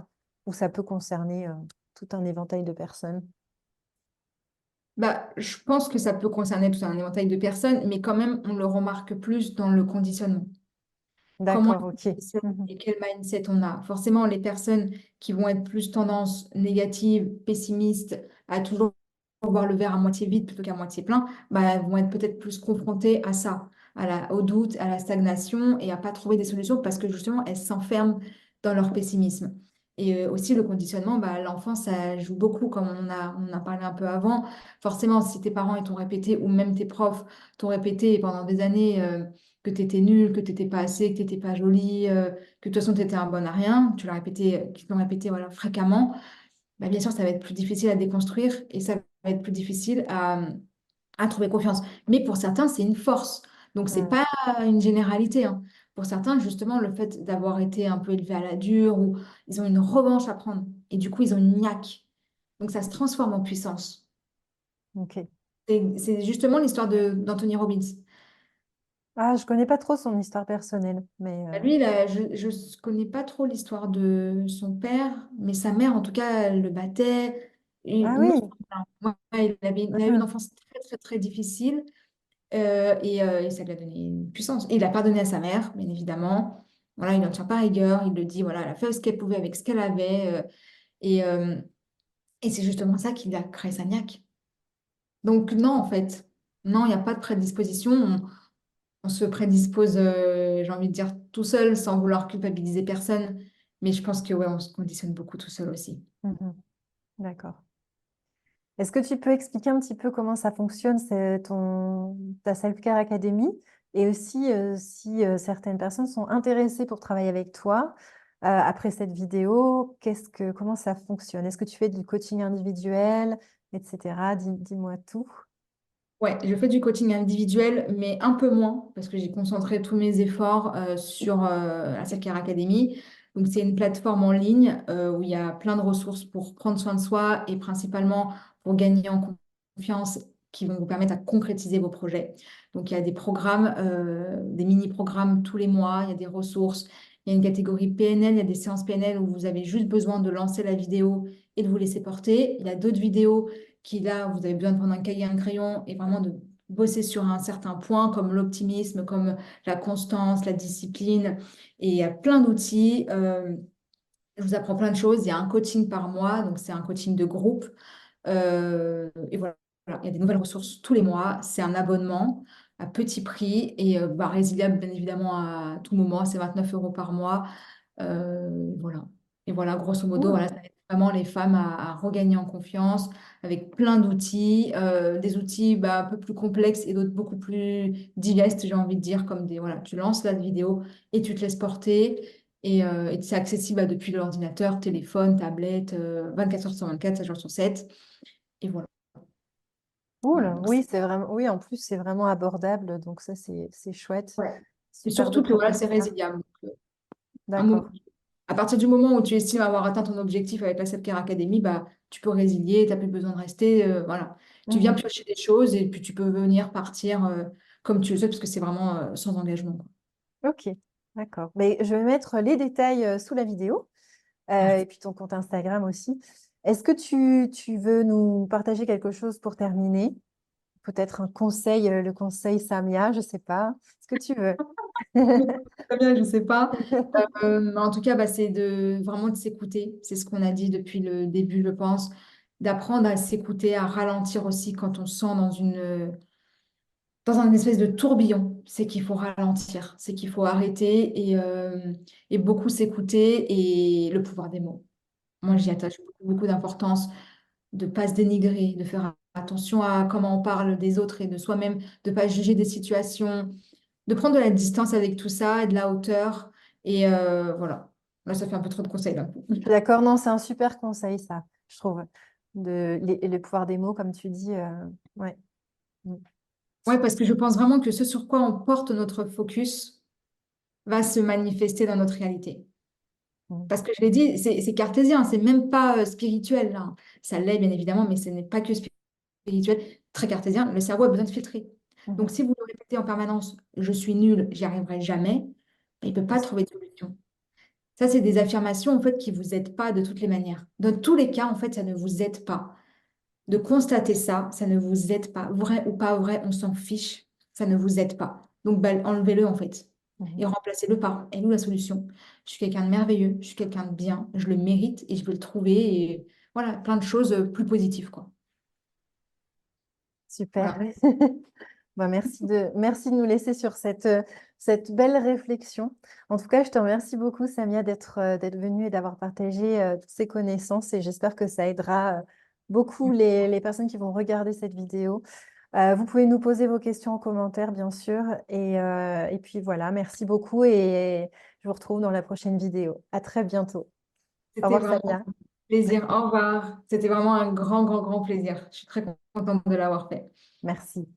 ou ça peut concerner tout un éventail de personnes? Bah, je pense que ça peut concerner tout un éventail de personnes, mais quand même, on le remarque plus dans le conditionnement. Comment D'accord, ok. Mhm. et quel mindset on a. Forcément, les personnes qui vont être plus tendance négative, pessimiste, à toujours voir le verre à moitié vide plutôt qu'à moitié plein, bah, elles vont être peut-être plus confrontées à ça, au doute, à la stagnation et à pas trouver des solutions parce que justement, elles s'enferment dans leur pessimisme. Et aussi, le conditionnement, bah, l'enfant, ça joue beaucoup, comme on a parlé un peu avant. Forcément, si tes parents ils t'ont répété, ou même tes profs t'ont répété pendant des années, que tu étais nulle, que tu n'étais pas assez, que tu n'étais pas jolie, que de toute façon tu étais un bon à rien, tu l'as répété, qu'ils l'ont répété voilà, fréquemment, bah, bien sûr, ça va être plus difficile à déconstruire et ça va être plus difficile à trouver confiance. Mais pour certains, c'est une force. Donc, c'est Mm. pas une généralité, hein. Pour certains, justement, le fait d'avoir été un peu élevé à la dure ou ils ont une revanche à prendre et du coup, ils ont une niaque. Donc, ça se transforme en puissance. Ok. C'est justement l'histoire d'Anthony Robbins. Ah, je connais pas trop son histoire personnelle, mais Bah, lui, je ne connais pas trop l'histoire de son père, mais sa mère, en tout cas, elle le battait. ah Il me oui. semble, hein. Ouais, il a eu une Mhm. enfance très, très, très difficile et ça lui a donné une puissance. Et il a pardonné à sa mère, bien évidemment. Voilà, il n'en tient pas rigueur. Il le dit, voilà, elle a fait ce qu'elle pouvait avec ce qu'elle avait. Et, euh, et c'est justement ça qui a créé sa niaque. Donc, non, en fait, non, il n'y a pas de prédisposition. On se prédispose, j'ai envie de dire, tout seul, sans vouloir culpabiliser personne. Mais je pense que ouais, on se conditionne beaucoup tout seul aussi. Mhm. D'accord. Est-ce que tu peux expliquer un petit peu comment ça fonctionne, ta Self-Care Academy, et aussi si certaines personnes sont intéressées pour travailler avec toi, après cette vidéo, comment ça fonctionne? Est-ce que tu fais du coaching individuel, etc. Dis-moi tout. Ouais, je fais du coaching individuel, mais un peu moins, parce que j'ai concentré tous mes efforts sur la Self-Care Academy. Donc, c'est une plateforme en ligne où il y a plein de ressources pour prendre soin de soi et principalement pour gagner en confiance qui vont vous permettre à concrétiser vos projets. Donc, il y a des programmes, des mini-programmes tous les mois, il y a des ressources, il y a une catégorie PNL, il y a des séances PNL où vous avez juste besoin de lancer la vidéo et de vous laisser porter. Il y a d'autres vidéos qui là, vous avez besoin de prendre un cahier et un crayon et vraiment de bosser sur un certain point, comme l'optimisme, comme la constance, la discipline. Et il y a plein d'outils. Je vous apprends plein de choses. Il y a un coaching par mois, donc c'est un coaching de groupe. Et voilà, il y a des nouvelles ressources tous les mois. C'est un abonnement à petit prix et résiliable bien évidemment à tout moment. C'est 29 € par mois. Voilà. Et voilà, grosso modo, Cool. voilà, ça aide vraiment les femmes à regagner en confiance avec plein d'outils, des outils un peu plus complexes et d'autres beaucoup plus digestes, j'ai envie de dire, comme voilà, tu lances la vidéo et tu te laisses porter. Et c'est accessible depuis l'ordinateur, téléphone, tablette, 24 heures sur 24, 7 jours sur 7. Et voilà. Cool. Voilà. Donc, Oui, c'est vraiment, oui, en plus, c'est vraiment abordable. Donc, ça, c'est chouette. ouais. Et Super de surtout que voilà, c'est proposer ça. résiliable. Donc, un moment, D'accord. à partir du moment où tu estimes avoir atteint ton objectif avec la Self-Care Academy, tu peux résilier, tu n'as plus besoin de rester. Voilà. Tu viens Mhm. piocher des choses et puis tu peux venir partir comme tu le souhaites parce que c'est vraiment sans engagement, quoi. Ok, d'accord. Mais je vais mettre les détails sous la vidéo et Merci. puis ton compte Instagram aussi. Est-ce que tu veux nous partager quelque chose pour terminer? Peut-être un conseil, le conseil Samia, je sais pas. Ce que tu veux. Très bien, je ne sais pas. Mais en tout cas, c'est vraiment de s'écouter. C'est ce qu'on a dit depuis le début, je pense. D'apprendre à s'écouter, à ralentir aussi quand on se sent dans un espèce de tourbillon. C'est qu'il faut ralentir, c'est qu'il faut arrêter et beaucoup s'écouter et le pouvoir des mots. Moi, j'y attache beaucoup, beaucoup d'importance de ne pas se dénigrer, de faire attention à comment on parle des autres et de soi-même, de ne pas juger des situations, de prendre de la distance avec tout ça et de la hauteur. Et voilà. Là, ça fait un peu trop de conseils d'un coup. Je suis d'accord, non, c'est un super conseil, ça, je trouve. Le pouvoir des mots, comme tu dis. Ouais. Mm. Ouais, parce que je pense vraiment que ce sur quoi on porte notre focus va se manifester dans notre réalité. Mm. Parce que je l'ai dit, c'est cartésien, c'est même pas spirituel, là. Ça l'est, bien évidemment, mais ce n'est pas que spirituel, très cartésien. Le cerveau a besoin de filtrer. Donc, Mhm. si vous le répétez en permanence, je suis nul, j'y arriverai jamais, il ne peut pas trouver de solution. Ça, c'est des affirmations, en fait, qui ne vous aident pas de toutes les manières. Dans tous les cas, en fait, ça ne vous aide pas. De constater ça, ça ne vous aide pas. Vrai ou pas vrai, on s'en fiche. Ça ne vous aide pas. Donc, enlevez-le, en fait. Mhm. Et remplacez-le par, et nous, la solution. Je suis quelqu'un de merveilleux, je suis quelqu'un de bien, je le mérite et je vais le trouver. Et voilà, plein de choses plus positives, quoi. Super. Voilà. Bah, merci de nous laisser sur cette belle réflexion. En tout cas, je te remercie beaucoup, Samia, d'être venue et d'avoir partagé toutes ces connaissances et j'espère que ça aidera beaucoup les personnes qui vont regarder cette vidéo. Vous pouvez nous poser vos questions en commentaire, bien sûr. Et puis voilà, merci beaucoup et je vous retrouve dans la prochaine vidéo. À très bientôt. Au C'était revoir, vraiment Samia. un plaisir. Au revoir. C'était vraiment un grand, grand, grand plaisir. Je suis très contente de l'avoir fait. Merci.